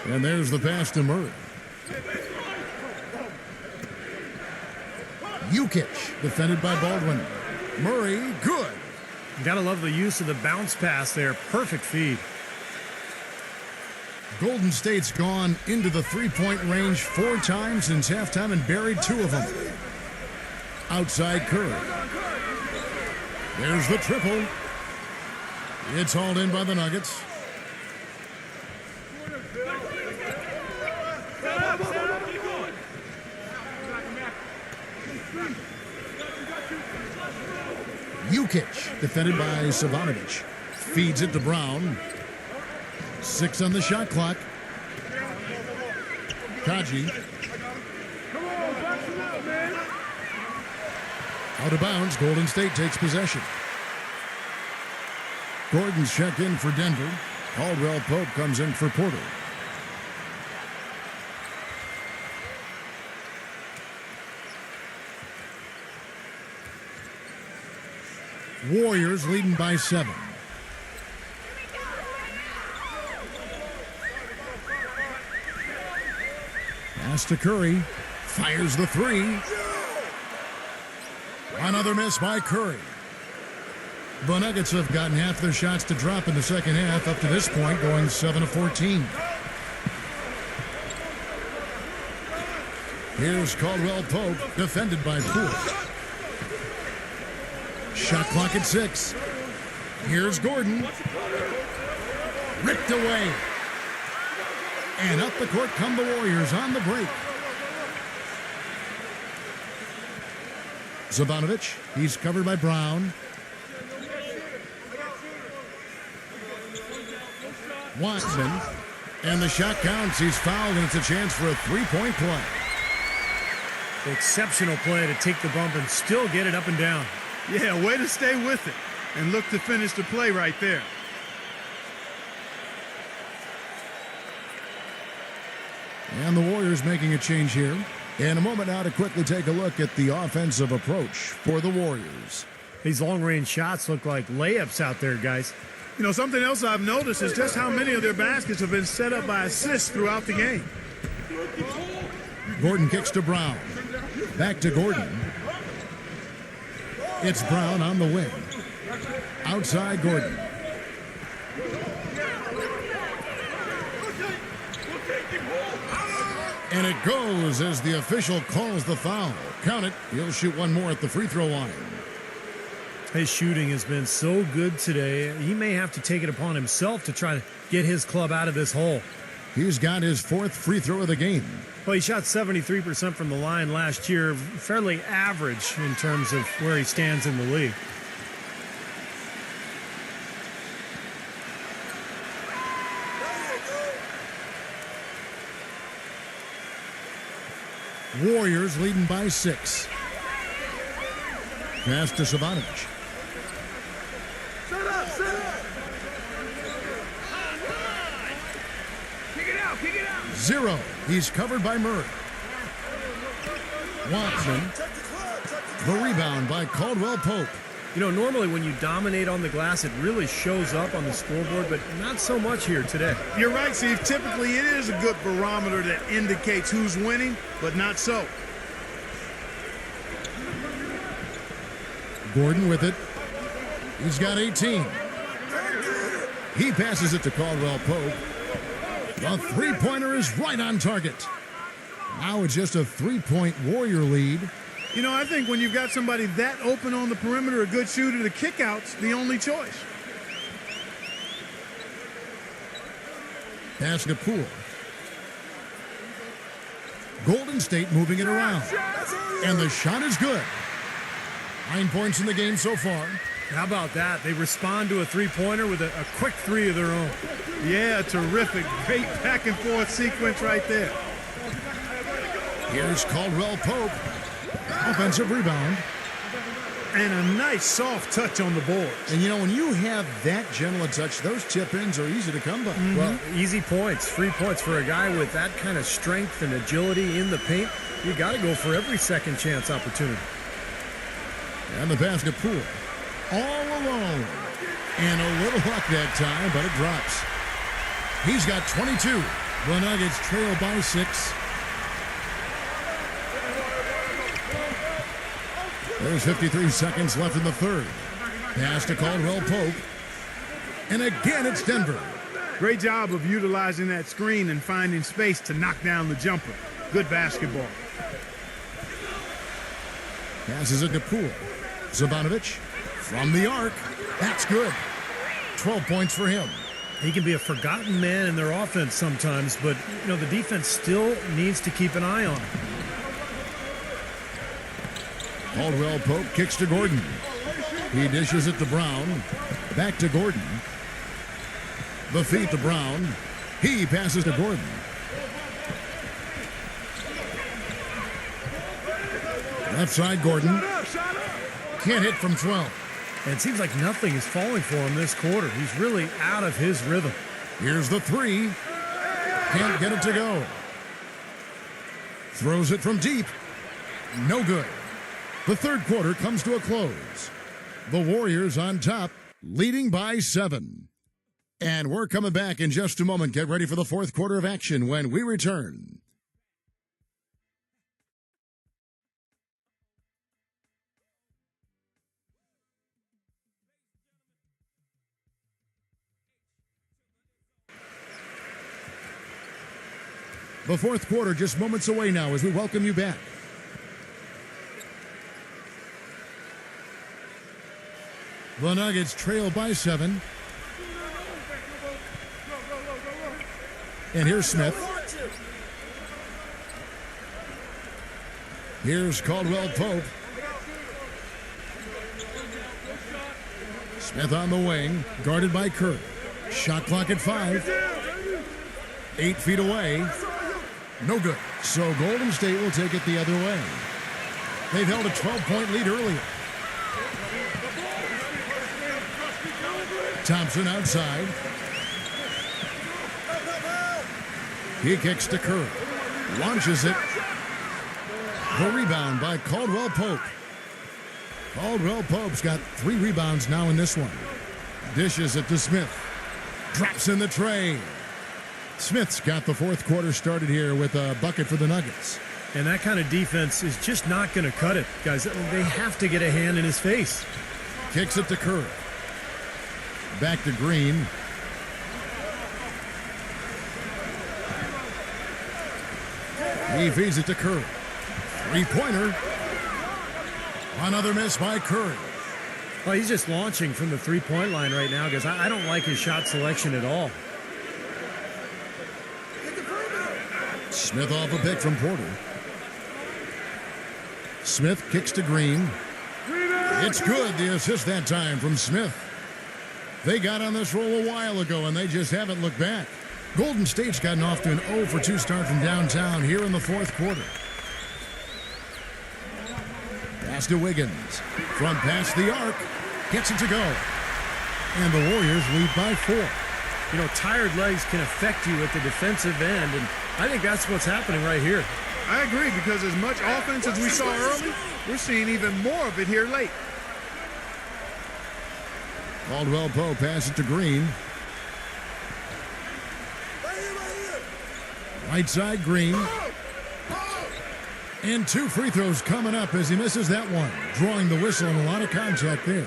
And there's the pass to Murray. Jukic defended by Baldwin. Murray, good. You gotta love the use of the bounce pass there. Perfect feed. Golden State's gone into the three-point range 4 times since halftime and buried 2 of them. Outside Curry. There's the triple. It's hauled in by the Nuggets. Jukic, defended by Savanovic. Feeds it to Brown. 6 on the shot clock. Kaji. Out of bounds, Golden State takes possession. Gordon's checked in for Denver. Caldwell Pope comes in for Porter. Warriors leading by 7. Pass to Curry. Fires the 3. Another miss by Curry. The Nuggets have gotten half their shots to drop in the second half up to this point, going 7 of 14. Here's Caldwell Pope, defended by Poole. Shot clock at 6. Here's Gordon. Ripped away. And up the court come the Warriors on the break. Savanovic, he's covered by Brown. Watson, and the shot counts. He's fouled, and it's a chance for a three-point play. Exceptional play to take the bump and still get it up and down. Yeah, way to stay with it and look to finish the play right there. And the Warriors making a change here. In a moment now to quickly take a look at the offensive approach for the Warriors. These long-range shots look like layups out there, guys. You know, something else I've noticed is just how many of their baskets have been set up by assists throughout the game. Gordon kicks to Brown. Back to Gordon. It's Brown on the wing. Outside Gordon. And it goes as the official calls the foul. Count it. He'll shoot one more at the free throw line. His shooting has been so good today. He may have to take it upon himself to try to get his club out of this hole. He's got his 4th free throw of the game. Well, he shot 73% from the line last year. Fairly average in terms of where he stands in the league. Warriors leading by 6. Pass to Savanovic. Set up, set up. Kick it out. 0. He's covered by Murray. Watson. The rebound by Caldwell Pope. You know, normally when you dominate on the glass, it really shows up on the scoreboard, but not so much here today. You're right, Steve. Typically, it is a good barometer that indicates who's winning, but not so. Gordon with it. He's got 18. He passes it to Caldwell Pope. The three-pointer is right on target. Now it's just a three-point Warrior lead. You know, I think when you've got somebody that open on the perimeter, a good shooter, the kickout's the only choice. Pass to Poole. Golden State moving it around. And the shot is good. 9 points in the game so far. How about that? They respond to a three-pointer with a quick three of their own. Yeah, terrific. Great back-and-forth sequence right there. Here's Caldwell Pope. Offensive rebound. And a nice soft touch on the boards. And, you know, when you have that gentle a touch, those tip-ins are easy to come by. Well, easy points, free points for a guy with that kind of strength and agility in the paint. You got to go for every second chance opportunity. And the basket Poole. All alone. And a little luck that time, but it drops. He's got 22. The Nuggets trail by 6. There's 53 seconds left in the third. Pass to Caldwell Pope. And again, it's Denver. Great job of utilizing that screen and finding space to knock down the jumper. Good basketball. Passes it to Poole. Zbanovic from the arc. That's good. 12 points for him. He can be a forgotten man in their offense sometimes, but, you know, the defense still needs to keep an eye on him. Caldwell Pope kicks to Gordon. He dishes it to Brown. Back to Gordon. The feed to Brown. He passes to Gordon. Left side, Gordon. Can't hit from 12. And it seems like nothing is falling for him this quarter. He's really out of his rhythm. Here's the three. Can't get it to go. Throws it from deep. No good. The third quarter comes to a close. The Warriors on top, leading by 7. And we're coming back in just a moment. Get ready for the fourth quarter of action when we return. The fourth quarter just moments away now as we welcome you back. The Nuggets trail by 7. And here's Smith. Here's Caldwell Pope. Smith on the wing, guarded by Curry. Shot clock at 5. 8 feet away. No good. So Golden State will take it the other way. They've held a 12-point lead earlier. Thompson outside. He kicks to Curry. Launches it. The rebound by Caldwell Pope. Caldwell Pope's got 3 rebounds now in this one. Dishes it to Smith. Drops in the tray. Smith's got the fourth quarter started here with a bucket for the Nuggets. And that kind of defense is just not going to cut it. Guys, they have to get a hand in his face. Kicks it to Curry. Back to Green. He feeds it to Curry. Three-pointer. Another miss by Curry. Well, he's just launching from the three-point line right now, guys. I don't like his shot selection at all. Smith off a pick from Porter. Smith kicks to Green. It's good, the assist that time from Smith. They got on this roll a while ago, and they just haven't looked back. Golden State's gotten off to an 0-for-2 start from downtown here in the fourth quarter. Pass to Wiggins. From past the arc. Gets it to go. And the Warriors lead by 4. You know, tired legs can affect you at the defensive end, and I think that's what's happening right here. I agree, because as much offense as we saw early, we're seeing even more of it here late. Caldwell Poe passes it to Green. Right side, Green. And 2 free throws coming up as he misses that one. Drawing the whistle and a lot of contact there.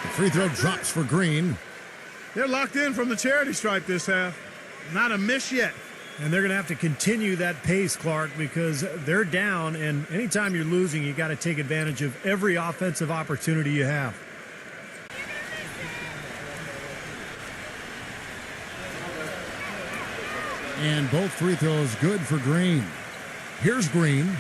The free throw drops for Green. They're locked in from the charity stripe this half. Not a miss yet. And they're going to have to continue that pace, Clark, because they're down, and anytime you're losing, you got to take advantage of every offensive opportunity you have. And both free throws good for Green. Here's Green.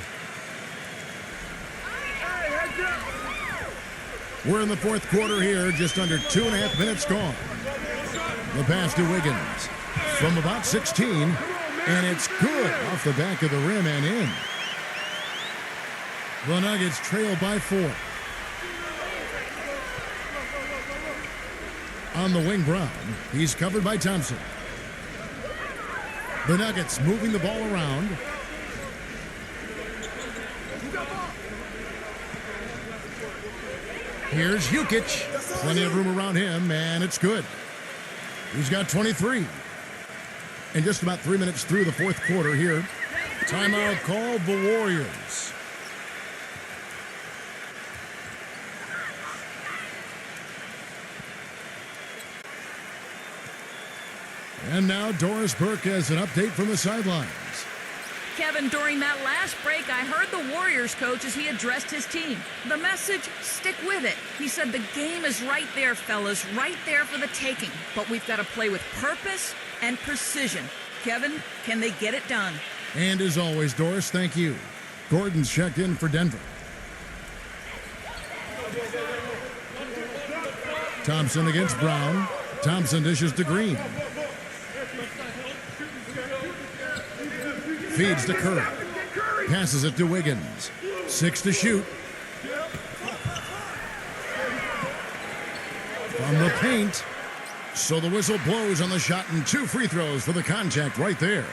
We're in the fourth quarter here, just under 2.5 minutes gone. The pass to Wiggins from about 16, and it's good off the back of the rim and in. The Nuggets trail by 4. On the wing, Brown. He's covered by Thompson. The Nuggets moving the ball around. Here's Jukic. Plenty of room around him, and it's good. He's got 23. And just about 3 minutes through the fourth quarter here. Timeout called the Warriors. And now Doris Burke has an update from the sidelines. Kevin, during that last break, I heard the Warriors coach as he addressed his team. The message, stick with it. He said the game is right there, fellas, right there for the taking. But we've got to play with purpose and precision. Kevin, can they get it done? And as always, Doris, thank you. Gordon's checked in for Denver. Thompson against Brown. Thompson dishes to Green. Feeds to Curry. Passes it to Wiggins. 6 to shoot. From the paint. So the whistle blows on the shot and 2 free throws for the contact right there.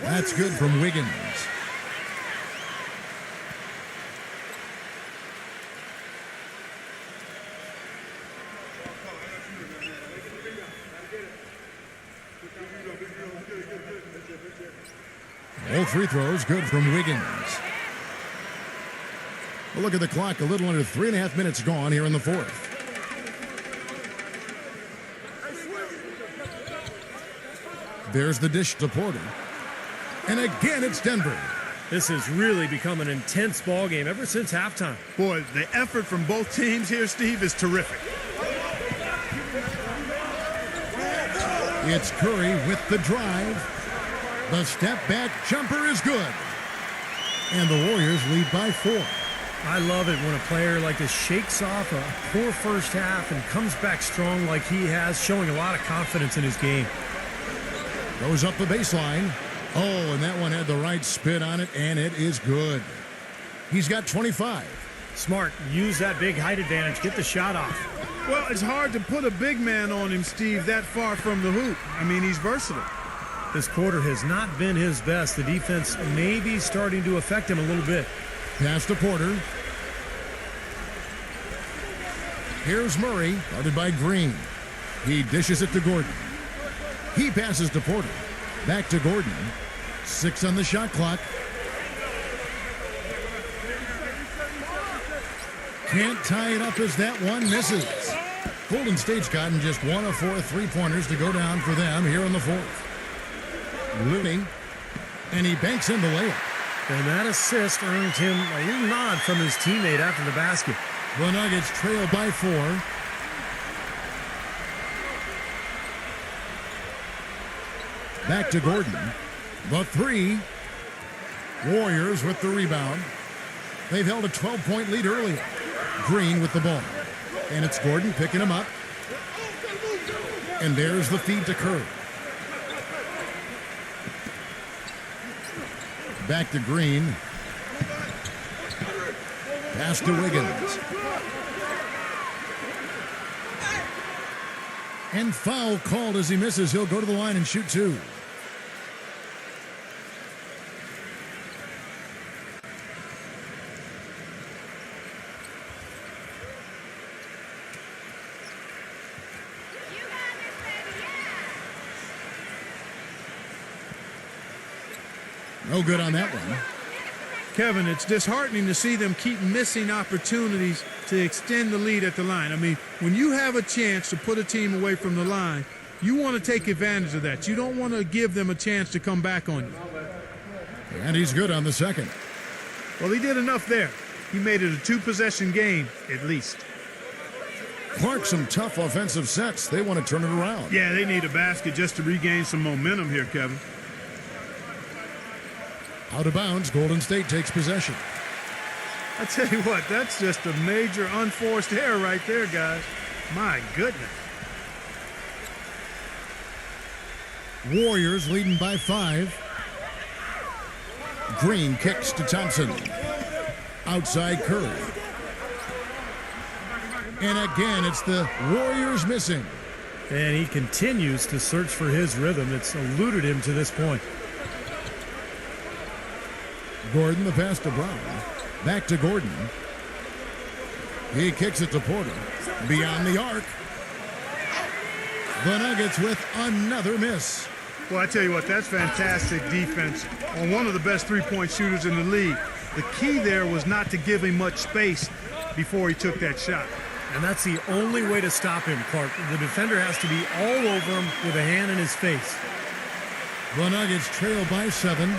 That's good from Wiggins. Both free throws good from Wiggins. Well, look at the clock. A little under 3.5 minutes gone here in the fourth. There's the dish to Porter. And again, it's Denver. This has really become an intense ball game ever since halftime. Boy, the effort from both teams here, Steve, is terrific. It's Curry with the drive. The step-back jumper is good. And the Warriors lead by 4. I love it when a player like this shakes off a poor first half and comes back strong like he has, showing a lot of confidence in his game. Goes up the baseline. Oh, and that one had the right spin on it, and it is good. He's got 25. Smart. Use that big height advantage. Get the shot off. Well, it's hard to put a big man on him, Steve, that far from the hoop. I mean, he's versatile. This quarter has not been his best. The defense may be starting to affect him a little bit. Pass to Porter. Here's Murray, guarded by Green. He dishes it to Gordon. He passes to Porter. Back to Gordon. 6 on the shot clock. Can't tie it up as that one misses. Golden State's gotten just 1 of 4 3-pointers to go down for them here in the fourth. Looney, and he banks in the layup. And that assist earned him a little nod from his teammate after the basket. The Nuggets trail by 4. Back to Gordon. The three. Warriors with the rebound. They've held a 12-point lead earlier. Green with the ball. And it's Gordon picking him up. And there's the feed to Curry. Back to Green. Pass to Wiggins. And foul called as he misses. He'll go to the line and shoot two. You got this, baby, yeah. No good on that one. Kevin, it's disheartening to see them keep missing opportunities to extend the lead at the line. I mean, when you have a chance to put a team away from the line, you want to take advantage of that. You don't want to give them a chance to come back on you. And he's good on the second. Well, he did enough there. He made it a two-possession game, at least. Clark, some tough offensive sets. They want to turn it around. Yeah, they need a basket just to regain some momentum here, Kevin. Out of bounds, Golden State takes possession. I tell you what, that's just a major unforced error right there, guys. My goodness. Warriors leading by 5. Green kicks to Thompson. Outside Curry. And again, it's the Warriors missing. And he continues to search for his rhythm. It's eluded him to this point. Gordon, the pass to Brown. Back to Gordon. He kicks it to Porter. Beyond the arc. The Nuggets with another miss. Well, I tell you what, that's fantastic defense on one of the best three-point shooters in the league. The key there was not to give him much space before he took that shot. And that's the only way to stop him, Clark. The defender has to be all over him with a hand in his face. The Nuggets trail by 7.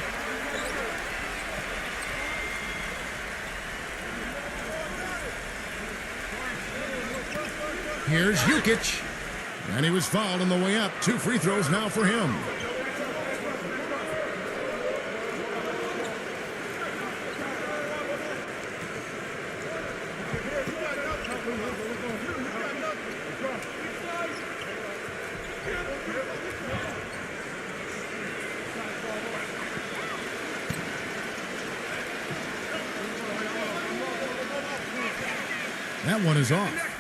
Here's Jukic. And he was fouled on the way up. 2 free throws now for him. That one is off.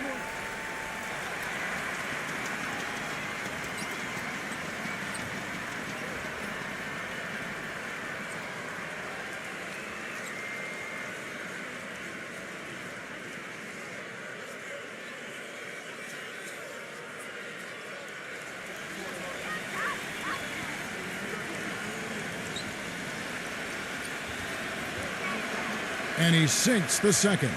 And he sinks the second.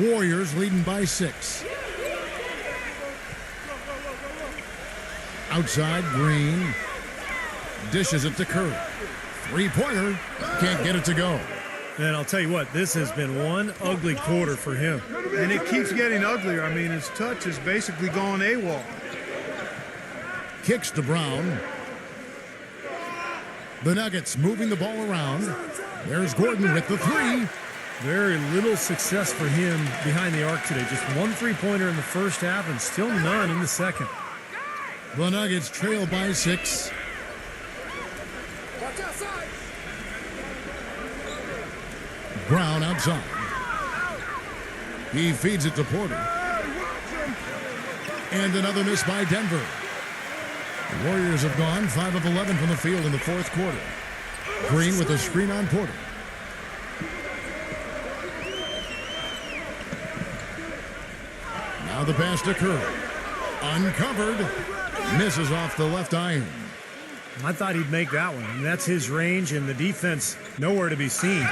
Warriors leading by 6. Outside, Green. Dishes it to Curry. Three-pointer. Can't get it to go. And I'll tell you what, this has been one ugly quarter for him. And it keeps getting uglier. I mean, his touch has basically gone AWOL. Kicks to Brown. The Nuggets moving the ball around. There's Gordon with the 3. Very little success for him behind the arc today. Just one three-pointer in the first half and still none in the second. The Nuggets trail by 6. Brown outside. He feeds it to Porter. And another miss by Denver. The Warriors have gone 5 of 11 from the field in the fourth quarter. Green with a screen on Porter. Now the pass to Curry. Uncovered. Misses off the left iron. I thought he'd make that one. I mean, that's his range, and the defense nowhere to be seen.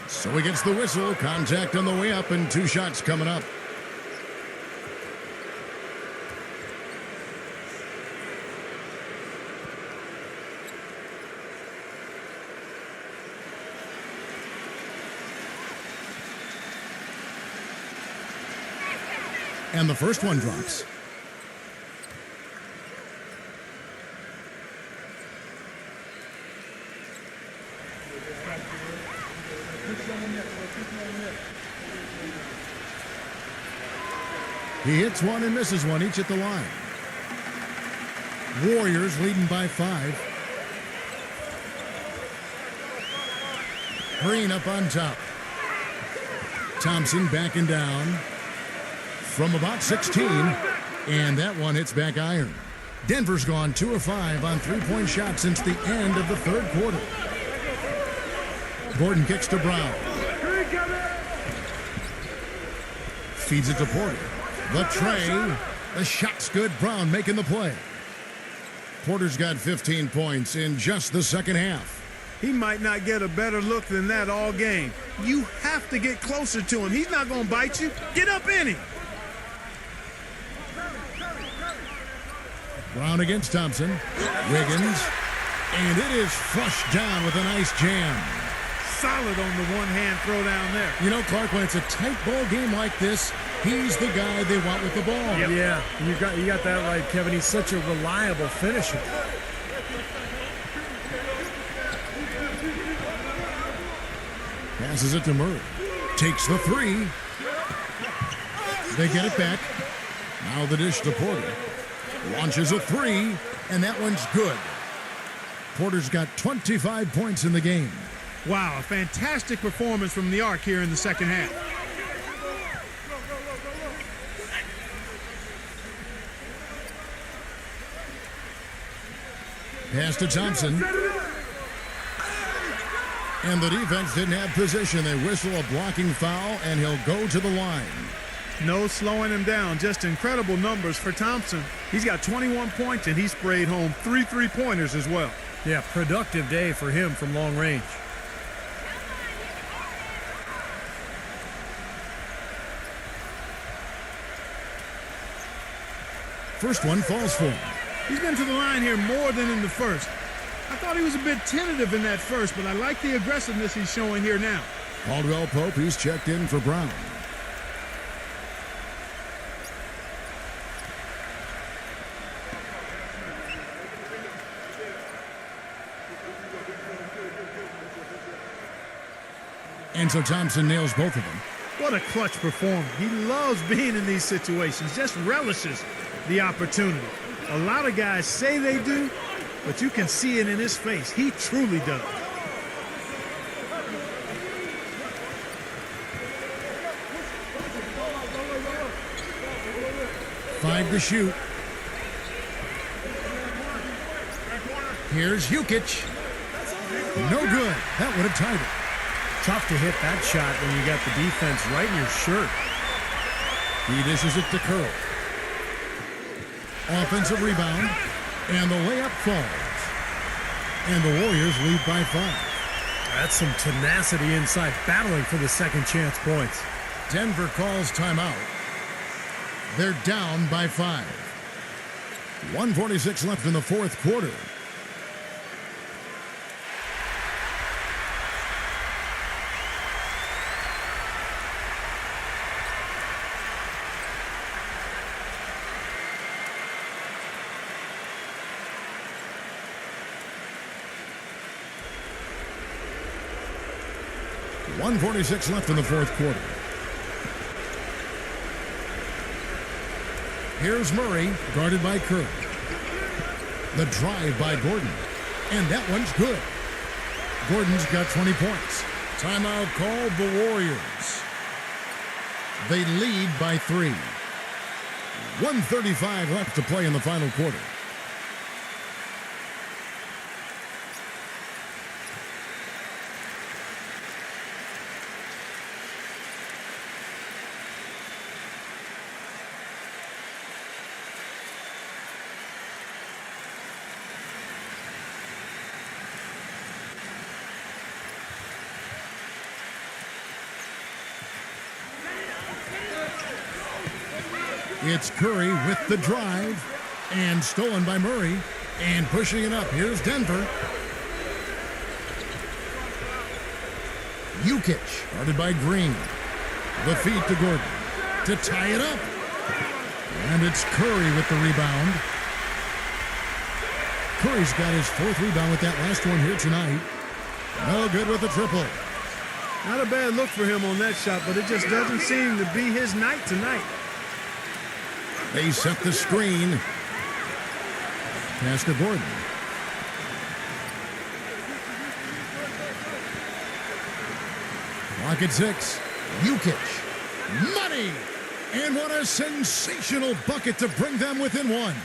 So he gets the whistle. Contact on the way up, and 2 shots coming up. And the first one drops. He hits one and misses one, each at the line. Warriors leading by 5. Green up on top. Thompson backing down from about 16. And that one hits back iron. Denver's gone 2 of 5 on three-point shots since the end of the third quarter. Gordon kicks to Brown. Feeds it to Porter. The tray. The shot's good. Brown making the play. Porter's got 15 points in just the second half. He might not get a better look than that all game. You have to get closer to him. He's not going to bite you. Get up in him. Brown against Thompson. Wiggins. And it is flushed down with a nice jam. Solid on the one-hand throw down there. You know, Clark, when it's a tight ball game like this, he's the guy they want with the ball. Yep. Yeah, you got that right, Kevin. He's such a reliable finisher. Passes it to Murray. Takes the three. They get it back. Now the dish to Porter. Launches a three, and that one's good. Porter's got 25 points in the game. Wow, a fantastic performance from the Arc here in the second half. Pass to Thompson. And the defense didn't have position. They whistle a blocking foul, and he'll go to the line. No slowing him down. Just incredible numbers for Thompson. He's got 21 points, and he sprayed home 3 3-pointers as well. Yeah, productive day for him from long range. First one falls for him. He's been to the line here more than in the first. I thought he was a bit tentative in that first, but I like the aggressiveness he's showing here now. Caldwell Pope, he's checked in for Brown. And so Thompson nails both of them. What a clutch performer. He loves being in these situations, just relishes the opportunity. A lot of guys say they do, but you can see it in his face. He truly does. Five to shoot. Here's Jukic. No good. That would have tied it. Tough to hit that shot when you got the defense right in your shirt. He dishes it to Curry. Offensive rebound, and the layup falls. And the Warriors lead by 5. That's some tenacity inside, battling for the second chance points. Denver calls timeout. They're down by 5. 1:46 left in the fourth quarter. .146 left in the fourth quarter. Here's Murray, guarded by Curry. The drive by Gordon. And that one's good. Gordon's got 20 points. Timeout called the Warriors. They lead by 3. 1:35 left to play in the final quarter. It's Curry with the drive, and stolen by Murray, and pushing it up. Here's Denver. Jukic, guarded by Green. The feed to Gordon to tie it up. And it's Curry with the rebound. Curry's got his 4th rebound with that last one here tonight. No good with the triple. Not a bad look for him on that shot, but it just doesn't seem to be his night tonight. They set the screen. Pass to Gordon. Clock at 6. Jukic. Money! And what a sensational bucket to bring them within 1.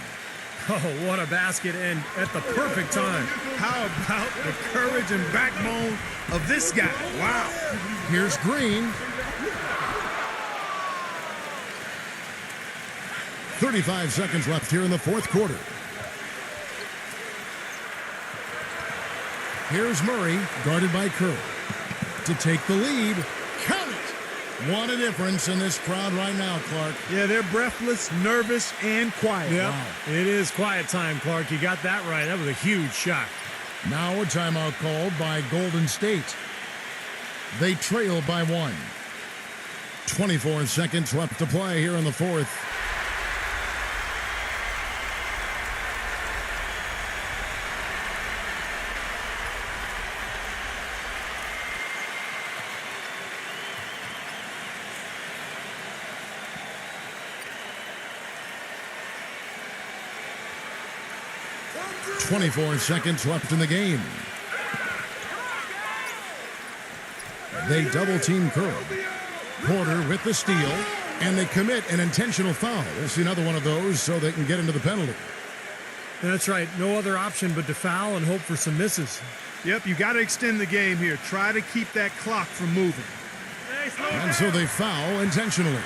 Oh, what a basket, and at the perfect time. How about the courage and backbone of this guy? Wow. Here's Green. 35 seconds left here in the fourth quarter. Here's Murray, guarded by Kerr. To take the lead. Count it! What a difference in this crowd right now, Clark. Yeah, they're breathless, nervous, and quiet. Yep. Wow. It is quiet time, Clark. You got that right. That was a huge shot. Now a timeout called by Golden State. They trail by 1. 24 seconds left to play here in the fourth. .24 seconds left in the game. They double-team Curry. Porter with the steal, and they commit an intentional foul. We'll see another one of those so they can get into the penalty. That's right. No other option but to foul and hope for some misses. Yep, you got to extend the game here. Try to keep that clock from moving. And so they foul intentionally.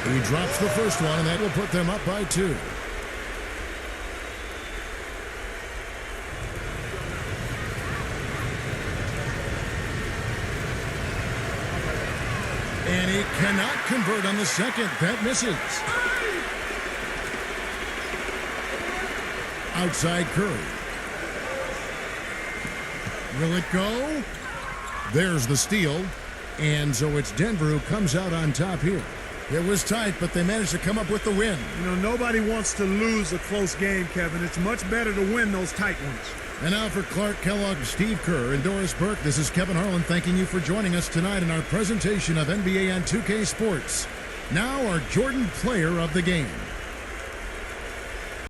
He drops the first one, and that will put them up by 2. And he cannot convert on the second. That misses. Outside Curry. Will it go? There's the steal. And so it's Denver who comes out on top here. It was tight, but they managed to come up with the win. You know, nobody wants to lose a close game, Kevin. It's much better to win those tight ones. And now for Clark Kellogg, Steve Kerr, and Doris Burke, this is Kevin Harlan thanking you for joining us tonight in our presentation of NBA on 2K Sports. Now our Jordan Player of the Game.